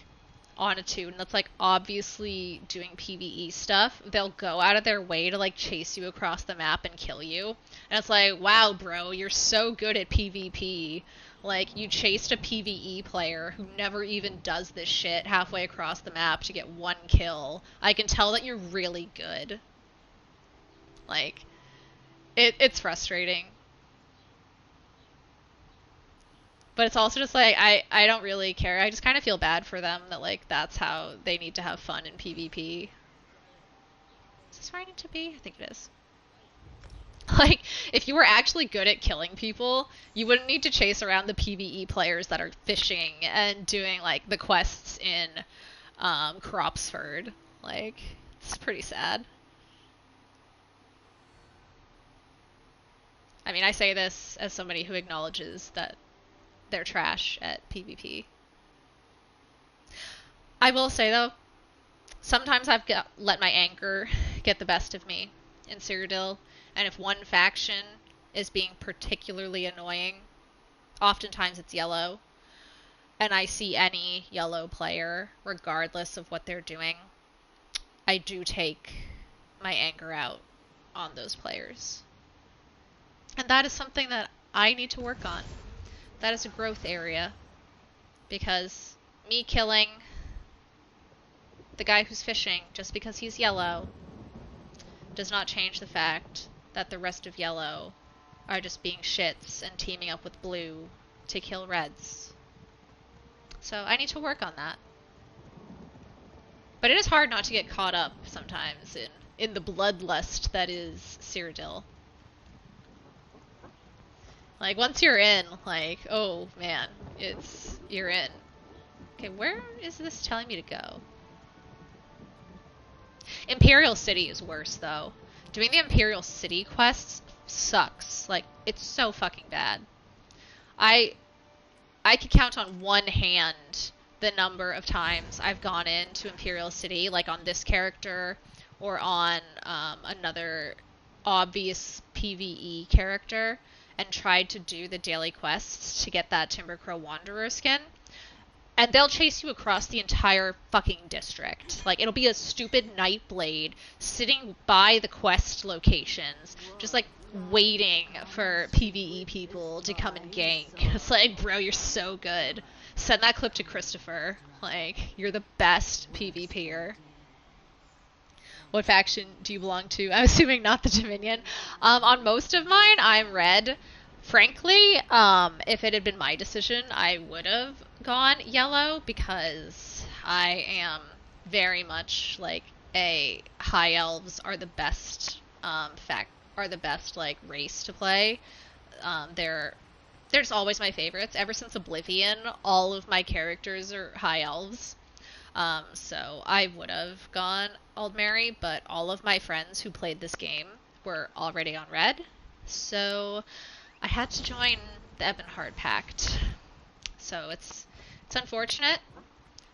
on a tune that's like obviously doing PvE stuff, they'll go out of their way to like chase you across the map and kill you. And it's like, wow, bro, you're so good at PvP. Like, you chased a PvE player who never even does this shit halfway across the map to get 1 kill. I can tell that you're really good. Like, it's frustrating. But it's also just like, I don't really care. I just kind of feel bad for them that, like, that's how they need to have fun in PvP. Is this where I need to be? I think it is. Like, if you were actually good at killing people, you wouldn't need to chase around the PvE players that are fishing and doing, like, the quests in Cropsford. Like, it's pretty sad. I mean, I say this as somebody who acknowledges that they're trash at PvP. I will say, though, sometimes I've let my anger get the best of me in Cyrodiil, and if one faction is being particularly annoying, oftentimes it's yellow, and I see any yellow player, regardless of what they're doing, I do take my anger out on those players. And that is something that I need to work on. That is a growth area, because me killing the guy who's fishing just because he's yellow does not change the fact that the rest of yellow are just being shits and teaming up with blue to kill reds. So I need to work on that. But it is hard not to get caught up sometimes in the bloodlust that is Cyrodiil. Like, once you're in, like, oh man, you're in. Okay, where is this telling me to go? Imperial City is worse, though. Doing the Imperial City quests sucks. Like, it's so fucking bad. I could count on one hand the number of times I've gone into Imperial City, like on this character or on another obvious PvE character, and tried to do the daily quests to get that Timbercrow Wanderer skin. And they'll chase you across the entire fucking district. Like, it'll be a stupid Nightblade sitting by the quest locations, just like waiting for PvE people to come and gank. It's like, bro, you're so good. Send that clip to Christopher. Like, you're the best PvPer. What faction do you belong to? I'm assuming not the Dominion. On most of mine, I'm red. Frankly, if it had been my decision, I would have gone yellow, because I am very much like a high elves are the best like race to play. They're just always my favorites. Ever since Oblivion, all of my characters are high elves. So I would have gone Aldmeri, but all of my friends who played this game were already on red, so I had to join the Ebonheart Pact. So it's unfortunate.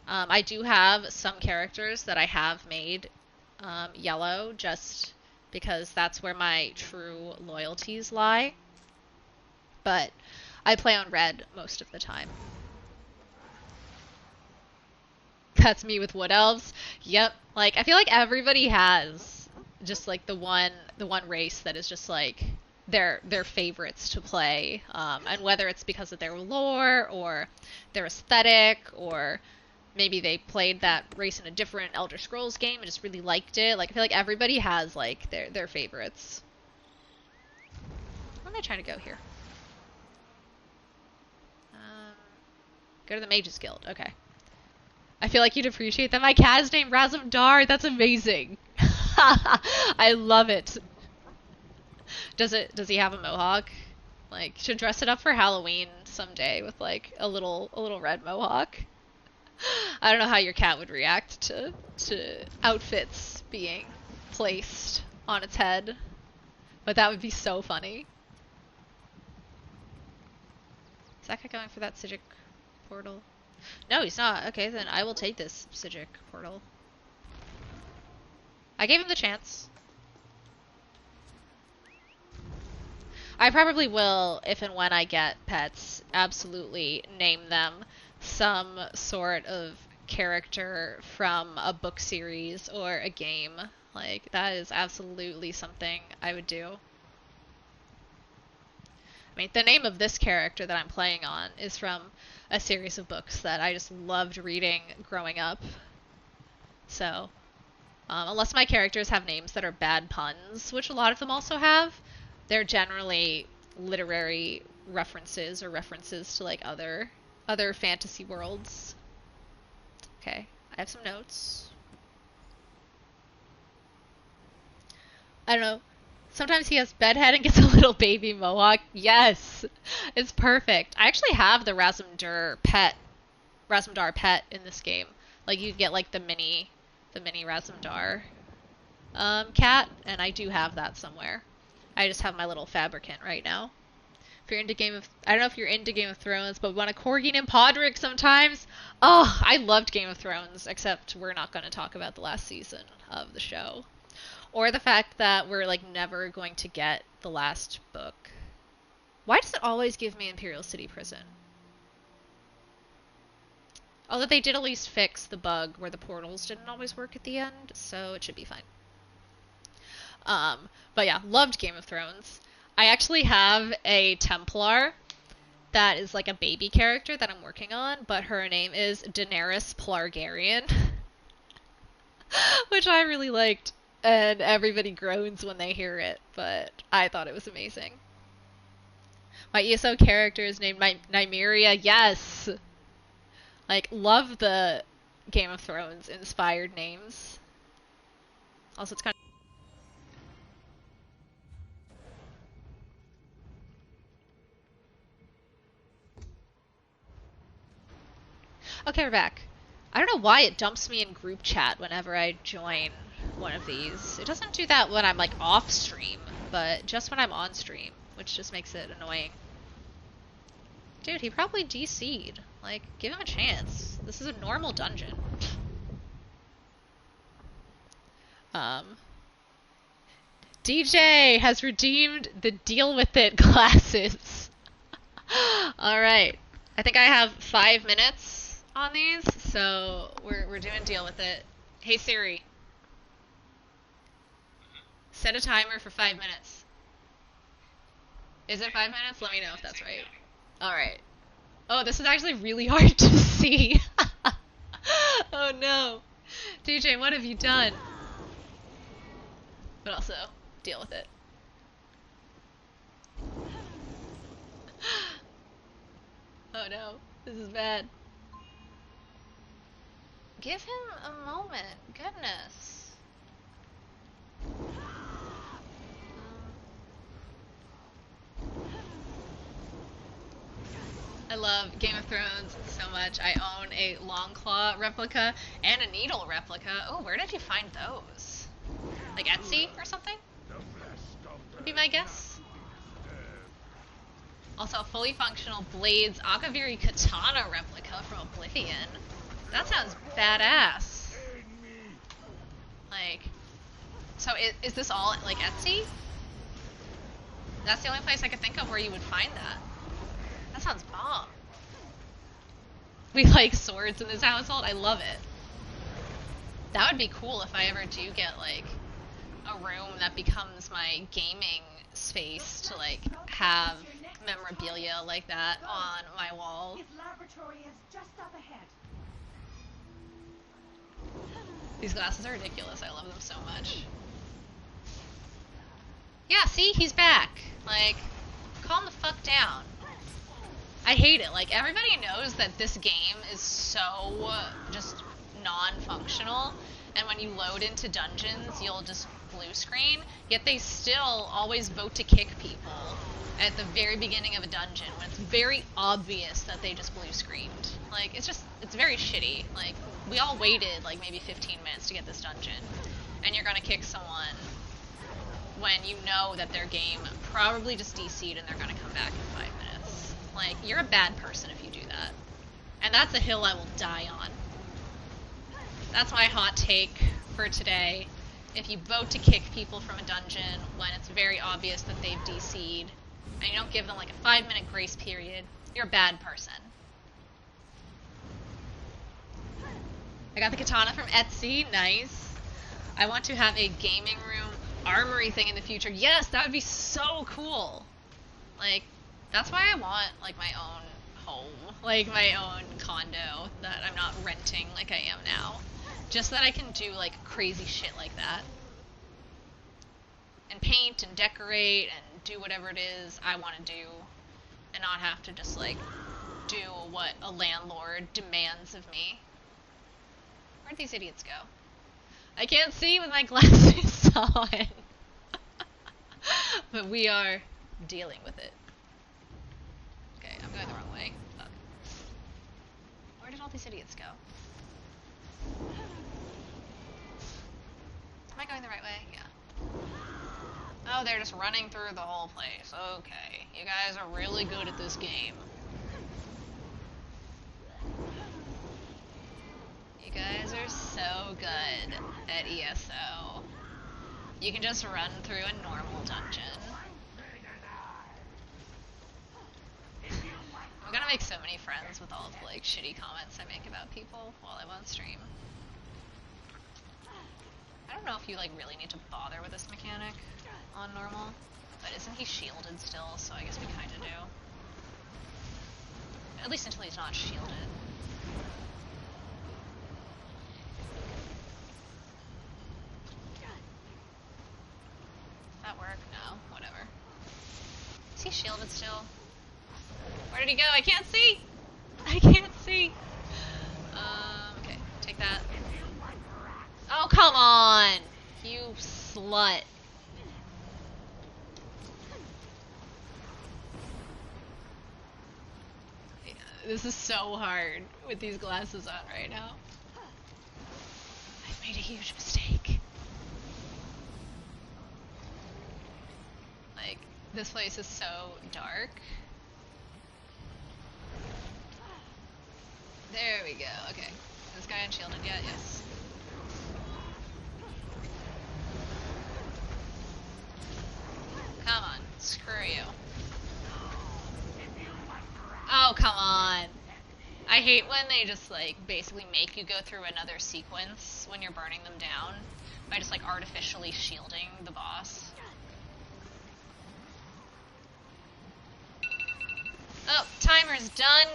I do have some characters that I have made yellow, just because that's where my true loyalties lie. but I play on red most of the time. That's me with wood elves. Yep. Like, I feel like everybody has just like the one race that is just like their favorites to play, and whether it's because of their lore or their aesthetic, or maybe they played that race in a different Elder Scrolls game and just really liked it. Like, I feel like everybody has like their favorites. Where am I trying to go here? Go to the Mages Guild. Okay. I feel like you'd appreciate that. My cat is named Razumdar. That's amazing. I love it. Does he have a mohawk? Like, should dress it up for Halloween someday with like a little red mohawk. I don't know how your cat would react to outfits being placed on its head, but that would be so funny. Is that guy going for that Psijic portal? No, he's not. Okay, then I will take this Psijic portal. I gave him the chance. I probably will, if and when I get pets, absolutely name them some sort of character from a book series or a game. Like, that is absolutely something I would do. I mean, the name of this character that I'm playing on is from a series of books that I just loved reading growing up. So, unless my characters have names that are bad puns, which a lot of them also have, they're generally literary references or references to like other fantasy worlds. Okay, I have some notes. I don't know. Sometimes he has bedhead and gets a little baby mohawk. Yes, it's perfect. I actually have the Razumdar pet in this game. Like, you get like the mini Razumdar cat, and I do have that somewhere. I just have my little fabricant right now. If you're into I don't know if you're into Game of Thrones, but we want a Corgi and Podrick sometimes. Oh, I loved Game of Thrones, except we're not going to talk about the last season of the show. Or the fact that we're like never going to get the last book. Why does it always give me Imperial City Prison? Although they did at least fix the bug where the portals didn't always work at the end, so it should be fine. But yeah, loved Game of Thrones. I actually have a Templar that is like a baby character that I'm working on, but her name is Daenerys Plargarian, which I really liked, and everybody groans when they hear it, but I thought it was amazing. My ESO character is named Nymeria. Yes! Like, love the Game of Thrones inspired names. Also, it's kind of... Okay, we're back. I don't know why it dumps me in group chat whenever I join one of these. It doesn't do that when I'm like off stream, but just when I'm on stream, which just makes it annoying. Dude, he probably DC'd. Like, give him a chance. This is a normal dungeon. DJ has redeemed the Deal With It glasses. Alright. I think I have 5 minutes on these, so we're doing Deal With It. Hey Siri. Set a timer for 5 minutes. Is it 5 minutes? Let me know if that's right. Alright. Oh, this is actually really hard to see. Oh no. DJ, what have you done? But also, deal with it. Oh no, this is bad. Give him a moment. Goodness. I love Game of Thrones so much. I own a Longclaw replica and a Needle replica. Oh, where did you find those? Like Etsy or something? Would be my guess. Also, a fully functional Blades Akaviri Katana replica from Oblivion. That sounds badass. Like, so is this all like Etsy? That's the only place I could think of where you would find that. That sounds bomb. We like swords in this household. I love it. That would be cool if I ever do get like a room that becomes my gaming space to like have memorabilia like that on my wall. His laboratory is just up ahead. These glasses are ridiculous. I love them so much. Yeah, see? He's back. Like, calm the fuck down. I hate it. Like, everybody knows that this game is so just non-functional, and when you load into dungeons, you'll just blue screen, yet they still always vote to kick people at the very beginning of a dungeon when it's very obvious that they just blue screened. Like, it's very shitty. Like, we all waited like maybe 15 minutes to get this dungeon, and you're gonna kick someone when you know that their game probably just DC'd and they're gonna come back in 5 minutes. Like, you're a bad person if you do that. And that's a hill I will die on. That's my hot take for today. If you vote to kick people from a dungeon when it's very obvious that they've DC'd, and you don't give them like a 5-minute grace period, you're a bad person. I got the katana from Etsy, nice. I want to have a gaming room armory thing in the future. Yes, that would be so cool. Like, that's why I want like my own home, like my own condo that I'm not renting like I am now. Just so that I can do like crazy shit like that. And paint and decorate and do whatever it is I want to do. And not have to just like do what a landlord demands of me. Where'd these idiots go? I can't see with my glasses on. But we are dealing with it. Okay, I'm going the wrong way. Fuck. Where did all these idiots go? Am I going the right way? Yeah. Oh, they're just running through the whole place. Okay. You guys are really good at this game. You guys are so good at ESO. You can just run through a normal dungeon. I'm gonna make so many friends with all of the like shitty comments I make about people while I'm on stream. I don't know if you like really need to bother with this mechanic on normal, but isn't he shielded still, so I guess we kinda do. At least until he's not shielded. Does that work? No, whatever. Is he shielded still? Where did he go? I can't see! I can't see! Okay, take that. Oh, come on! You slut. Yeah, this is so hard with these glasses on right now. I've made a huge mistake. Like, this place is so dark. There we go, okay. Is this guy unshielded yet? Yes. Come on, screw you. Oh, come on. I hate when they just, like, basically make you go through another sequence when you're burning them down by just, like, artificially shielding the boss. Oh, timer's done.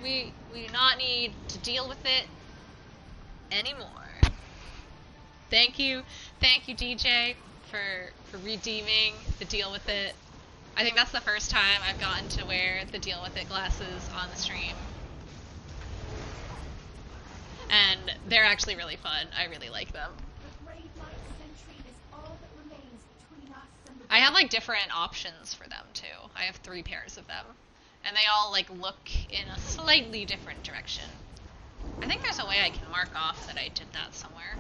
We do not need to deal with it anymore. Thank you, DJ, for redeeming the deal with it. I think that's the first time I've gotten to wear the deal with it glasses on the stream. And they're actually really fun. I really like them. I have like different options for them too. I have 3 pairs of them. And they all like look in a slightly different direction. I think there's a way I can mark off that I did that somewhere.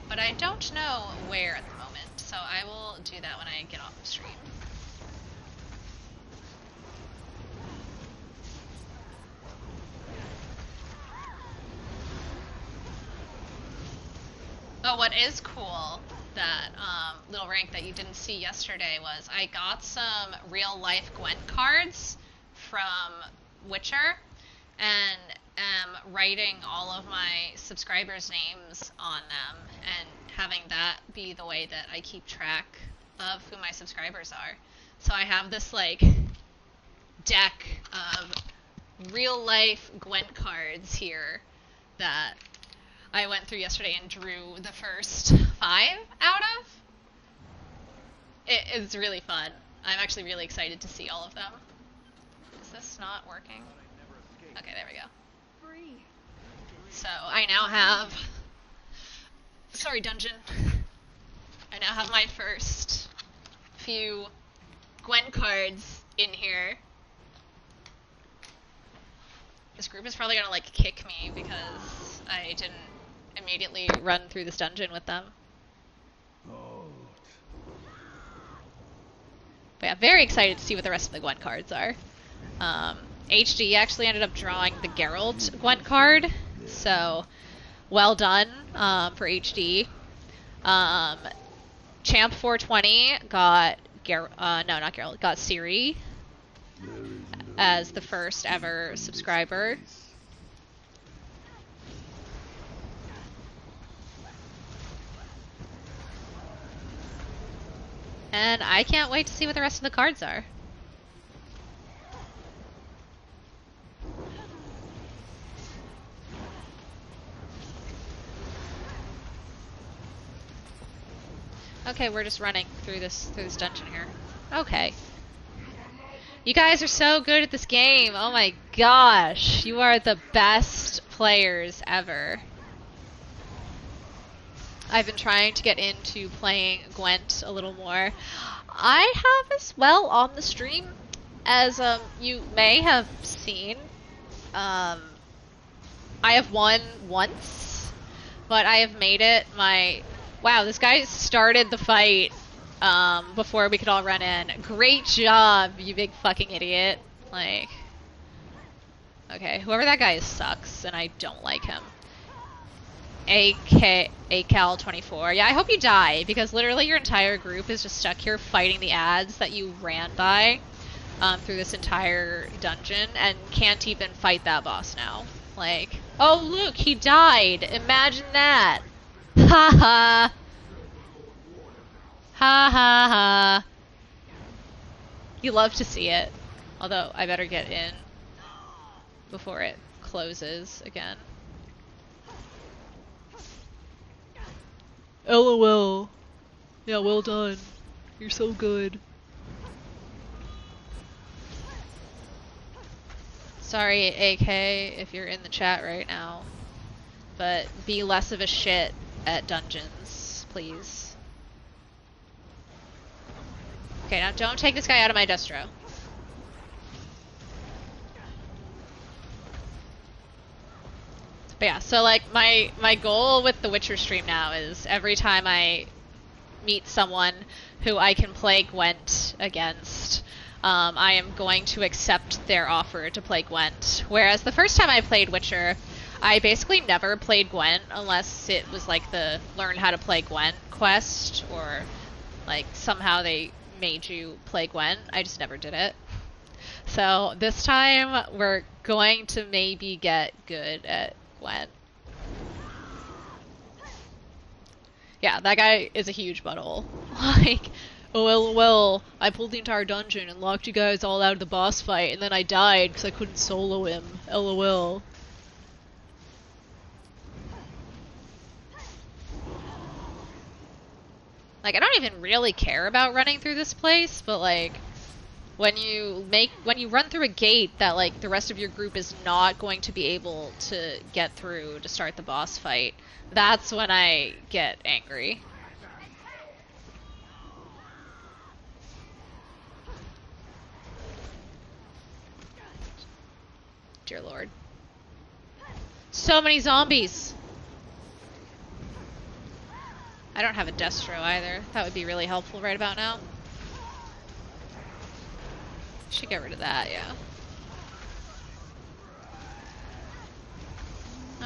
But I don't know where at the moment, so I will do that when I get off the stream. Oh, what is cool that little rank that you didn't see yesterday was I got some real life Gwent cards from Witcher and am writing all of my subscribers' names on them and having that be the way that I keep track of who my subscribers are. So I have this like deck of real life Gwent cards here that I went through yesterday and drew the first 5 out of. It is really fun. I'm actually really excited to see all of them. Is this not working? Okay, there we go. Free. So I now have... Sorry, dungeon. I now have my first few Gwent cards in here. This group is probably gonna like kick me because I didn't immediately run through this dungeon with them. But yeah, very excited to see what the rest of the Gwent cards are. HD actually ended up drawing the Geralt Gwent card, so well done for HD. Champ 420 got not Geralt, got Ciri as the first ever subscriber. And I can't wait to see what the rest of the cards are. Okay, we're just running through this dungeon here. Okay. You guys are so good at this game. Oh my gosh. You are the best players ever. I've been trying to get into playing Gwent a little more. I have as well on the stream, as you may have seen. I have won once, but I have made it my... Wow, this guy started the fight before we could all run in. Great job, you big fucking idiot. Like... Okay, whoever that guy is sucks, and I don't like him. ACal24. Yeah, I hope you die, because literally your entire group is just stuck here fighting the ads that you ran by through this entire dungeon, and can't even fight that boss now. Like, oh look, he died! Imagine that! Ha ha! Ha ha ha! You love to see it. Although, I better get in before it closes again. LOL. Yeah, well done. You're so good. Sorry, AK, if you're in the chat right now. But be less of a shit at dungeons, please. Okay, now don't take this guy out of my destro. But yeah, so like my goal with the Witcher stream now is every time I meet someone who I can play Gwent against, I am going to accept their offer to play Gwent. Whereas the first time I played Witcher, I basically never played Gwent unless it was like the learn how to play Gwent quest, or like somehow they made you play Gwent. I just never did it. So this time we're going to maybe get good at Gwent. Yeah, that guy is a huge butthole. Like, oh lol, I pulled the entire dungeon and locked you guys all out of the boss fight, and then I died because I couldn't solo him. LOL. Like, I don't even really care about running through this place, but like, when you run through a gate that like the rest of your group is not going to be able to get through to start the boss fight, that's when I get angry. Dear Lord. So many zombies! I don't have a destro either. That would be really helpful right about now. Should get rid of that, yeah.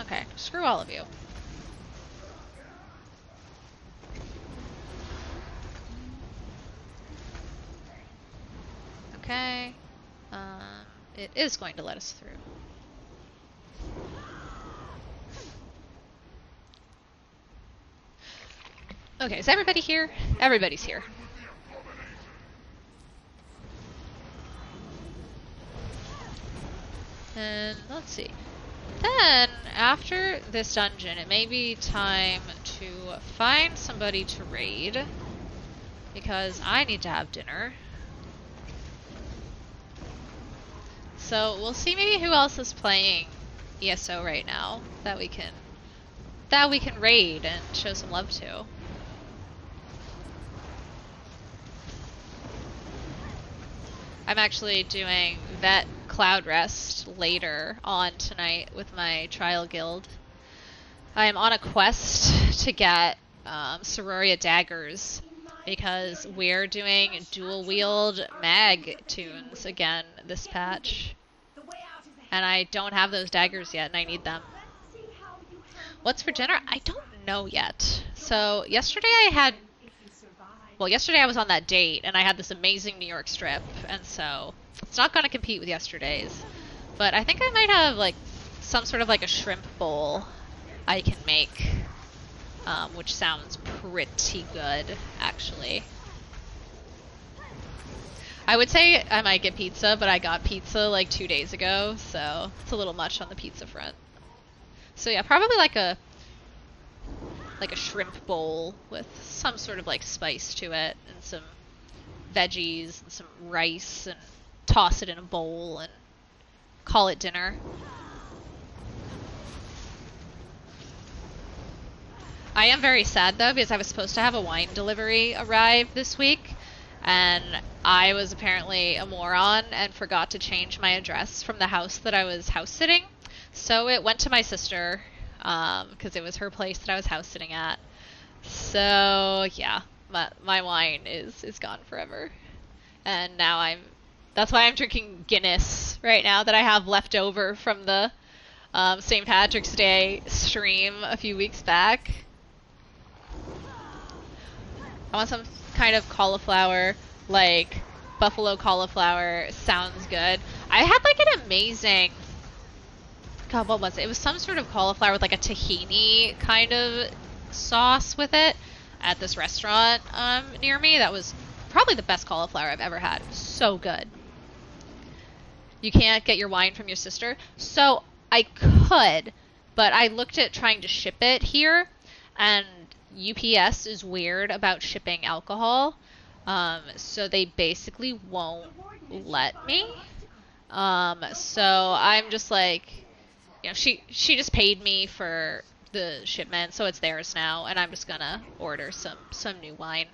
Okay, screw all of you. Okay. It is going to let us through. Okay, is everybody here? Everybody's here. And let's see. Then, after this dungeon, it may be time to find somebody to raid, because I need to have dinner. So we'll see maybe who else is playing ESO right now that we can raid and show some love to. I'm actually doing Vet Cloud Rest later on tonight with my trial guild. I am on a quest to get Sororia daggers because we're doing dual wield mag tunes again this patch. And I don't have those daggers yet and I need them. What's for dinner? I don't know yet. So yesterday yesterday I was on that date and I had this amazing New York strip, and so it's not going to compete with yesterday's. But I think I might have like some sort of like a shrimp bowl I can make, which sounds pretty good actually. I would say I might get pizza, but I got pizza like 2 days ago, so it's a little much on the pizza front. So yeah, probably like a shrimp bowl with some sort of like spice to it and some veggies and some rice, and toss it in a bowl and call it dinner. I am very sad though because I was supposed to have a wine delivery arrive this week, and I was apparently a moron and forgot to change my address from the house that I was house sitting. So it went to my sister, because it was her place that I was house sitting at. So yeah, my wine is gone forever. And now that's why I'm drinking Guinness right now that I have left over from the St. Patrick's Day stream a few weeks back. I want some kind of cauliflower, like buffalo cauliflower. Sounds good. I had like an amazing, God, what was it? It was some sort of cauliflower with like a tahini kind of sauce with it at this restaurant near me. That was probably the best cauliflower I've ever had. So good. You can't get your wine from your sister? So I could, but I looked at trying to ship it here, and UPS is weird about shipping alcohol. So they basically won't let me. So I'm just like, you know, she just paid me for the shipment, so it's theirs now, and I'm just gonna order some new wine.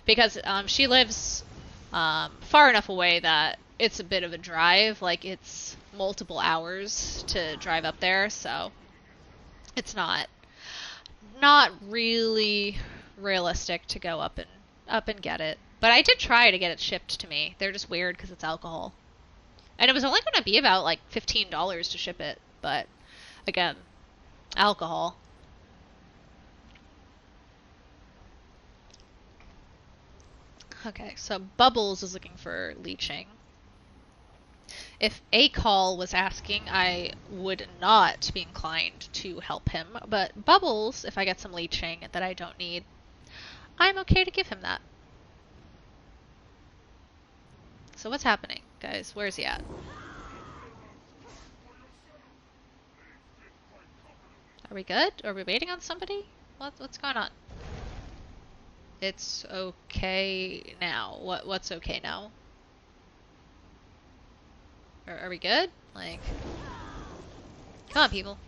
Because she lives far enough away that it's a bit of a drive, like it's multiple hours to drive up there, so it's not really realistic to go up and get it. But I did try to get it shipped to me. They're just weird because it's alcohol. And it was only going to be about like $15 to ship it, but again, alcohol. Okay, so Bubbles is looking for leeching. If A-Call was asking, I would not be inclined to help him, but Bubbles, if I get some leeching that I don't need, I'm okay to give him that. So what's happening, guys? Where's he at? Are we good? Are we waiting on somebody? What's going on? It's okay now. What's okay now? Are we good? Like, come on, people.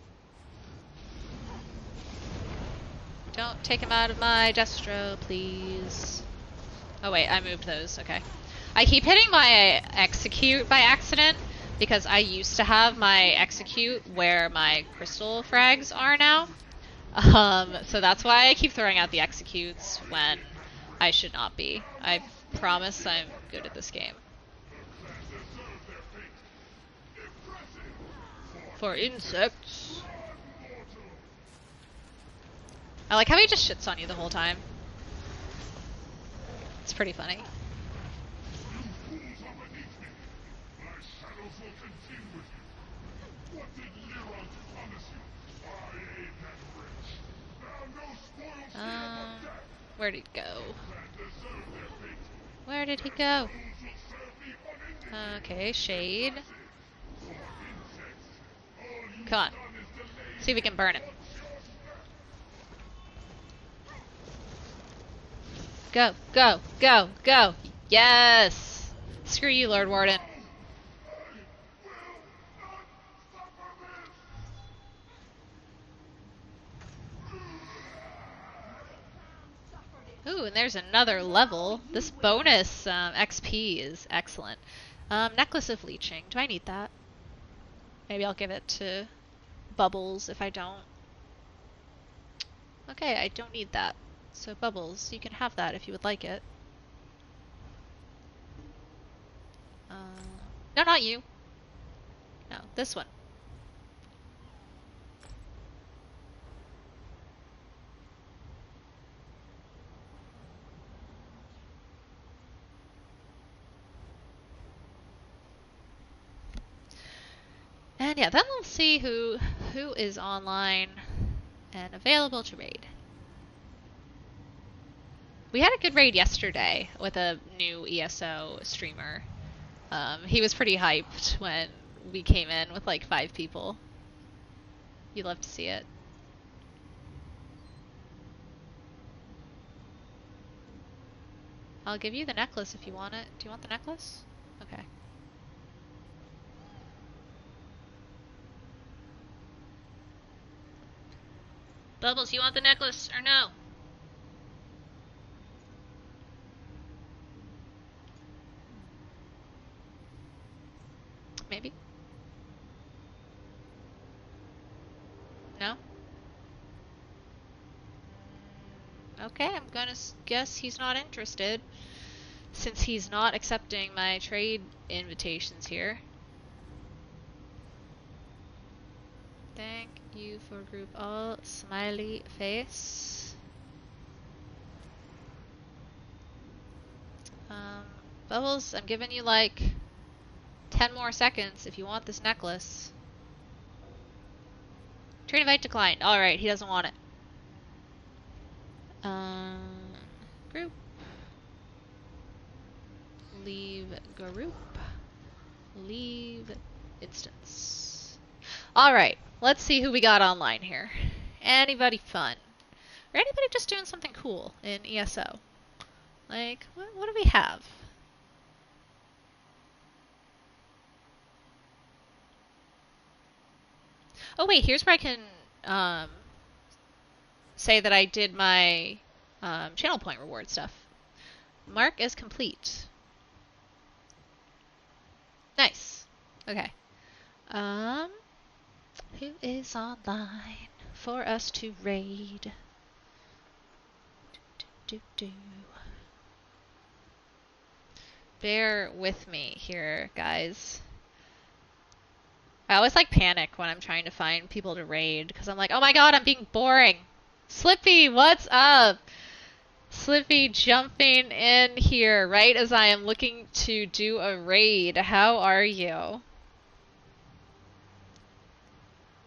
Don't take him out of my destro, please. Oh wait, I moved those. Okay. I keep hitting my execute by accident because I used to have my execute where my crystal frags are now. So that's why I keep throwing out the executes when I should not be. I promise I'm good at this game. For insects. I like how he just shits on you the whole time. It's pretty funny. Where did he go? Where did he go? Okay, shade. Come on. See if we can burn him. Go, go, go, go. Yes! Screw you, Lord Warden. Ooh, and there's another level. This bonus XP is excellent. Necklace of Leeching. Do I need that? Maybe I'll give it to Bubbles if I don't. Okay, I don't need that. So Bubbles, you can have that if you would like it. No, not you. No, this one. And yeah, then we'll see who is online and available to raid. We had a good raid yesterday with a new ESO streamer. He was pretty hyped when we came in with like 5 people. You'd love to see it. I'll give you the necklace if you want it. Do you want the necklace? Okay. Bubbles, you want the necklace or no? Maybe. No? Okay, I'm gonna guess he's not interested, since he's not accepting my trade invitations here. Thank you for group all. Smiley face. Bubbles, I'm giving you like 10 more seconds if you want this necklace. Trade invite declined. Alright, he doesn't want it. Group. Leave group. Leave instance. Alright, let's see who we got online here. Anybody fun? Or anybody just doing something cool in ESO? Like, what do we have? Oh wait, here's where I can say that I did my channel point reward stuff. Mark as complete. Nice. Okay. Who is online for us to raid? Bear with me here, guys. I always like panic when I'm trying to find people to raid because I'm like, oh my god, I'm being boring. Slippy, what's up? Slippy jumping in here right as I am looking to do a raid. How are you?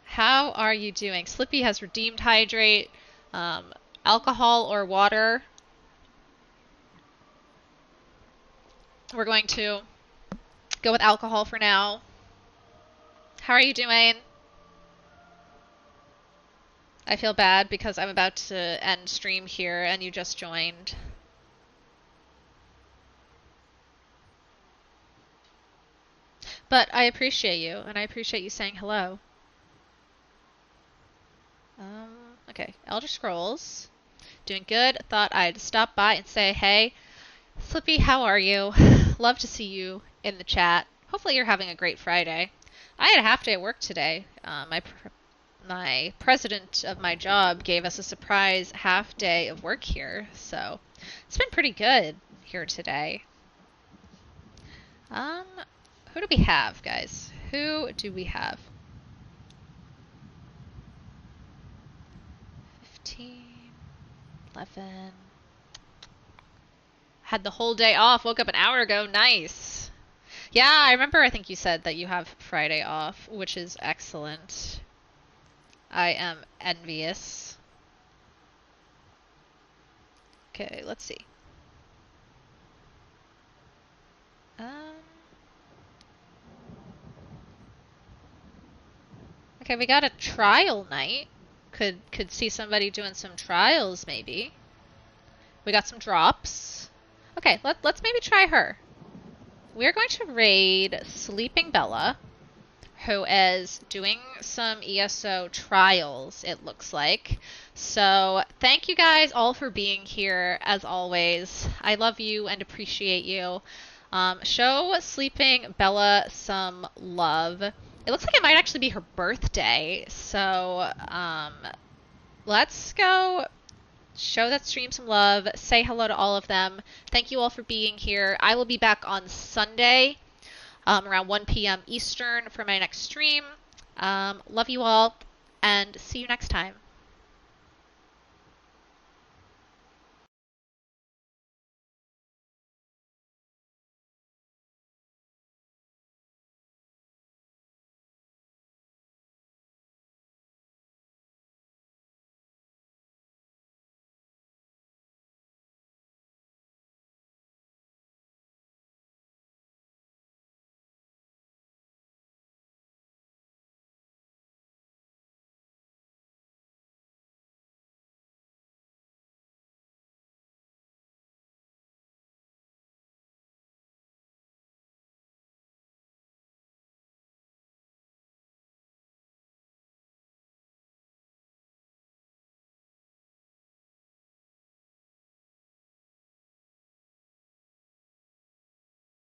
How are you doing? Slippy has redeemed hydrate, alcohol or water. We're going to go with alcohol for now. How are you doing? I feel bad because I'm about to end stream here and you just joined. But I appreciate you, and I appreciate you saying hello. Okay, Elder Scrolls. Doing good. Thought I'd stop by and say, hey, Slippy, how are you? Love to see you in the chat. Hopefully you're having a great Friday. I had a half day at work today. My president of my job gave us a surprise half day of work here, so it's been pretty good here today. Who do we have, guys? Who do we have? 15, 11. Had the whole day off, woke up an hour ago. Nice. Yeah, I remember I think you said that you have Friday off, which is excellent. I am envious. Okay, let's see. Um, okay, we got a trial night. Could see somebody doing some trials maybe. We got some drops. Okay, let's maybe try her. We're going to raid Sleeping Bella, who is doing some ESO trials, it looks like. So thank you guys all for being here, as always. I love you and appreciate you. Show Sleeping Bella some love. It looks like it might actually be her birthday, so let's go show that stream some love, say hello to all of them. Thank you all for being here. I will be back on Sunday around 1 p.m. Eastern for my next stream. Love you all, and see you next time.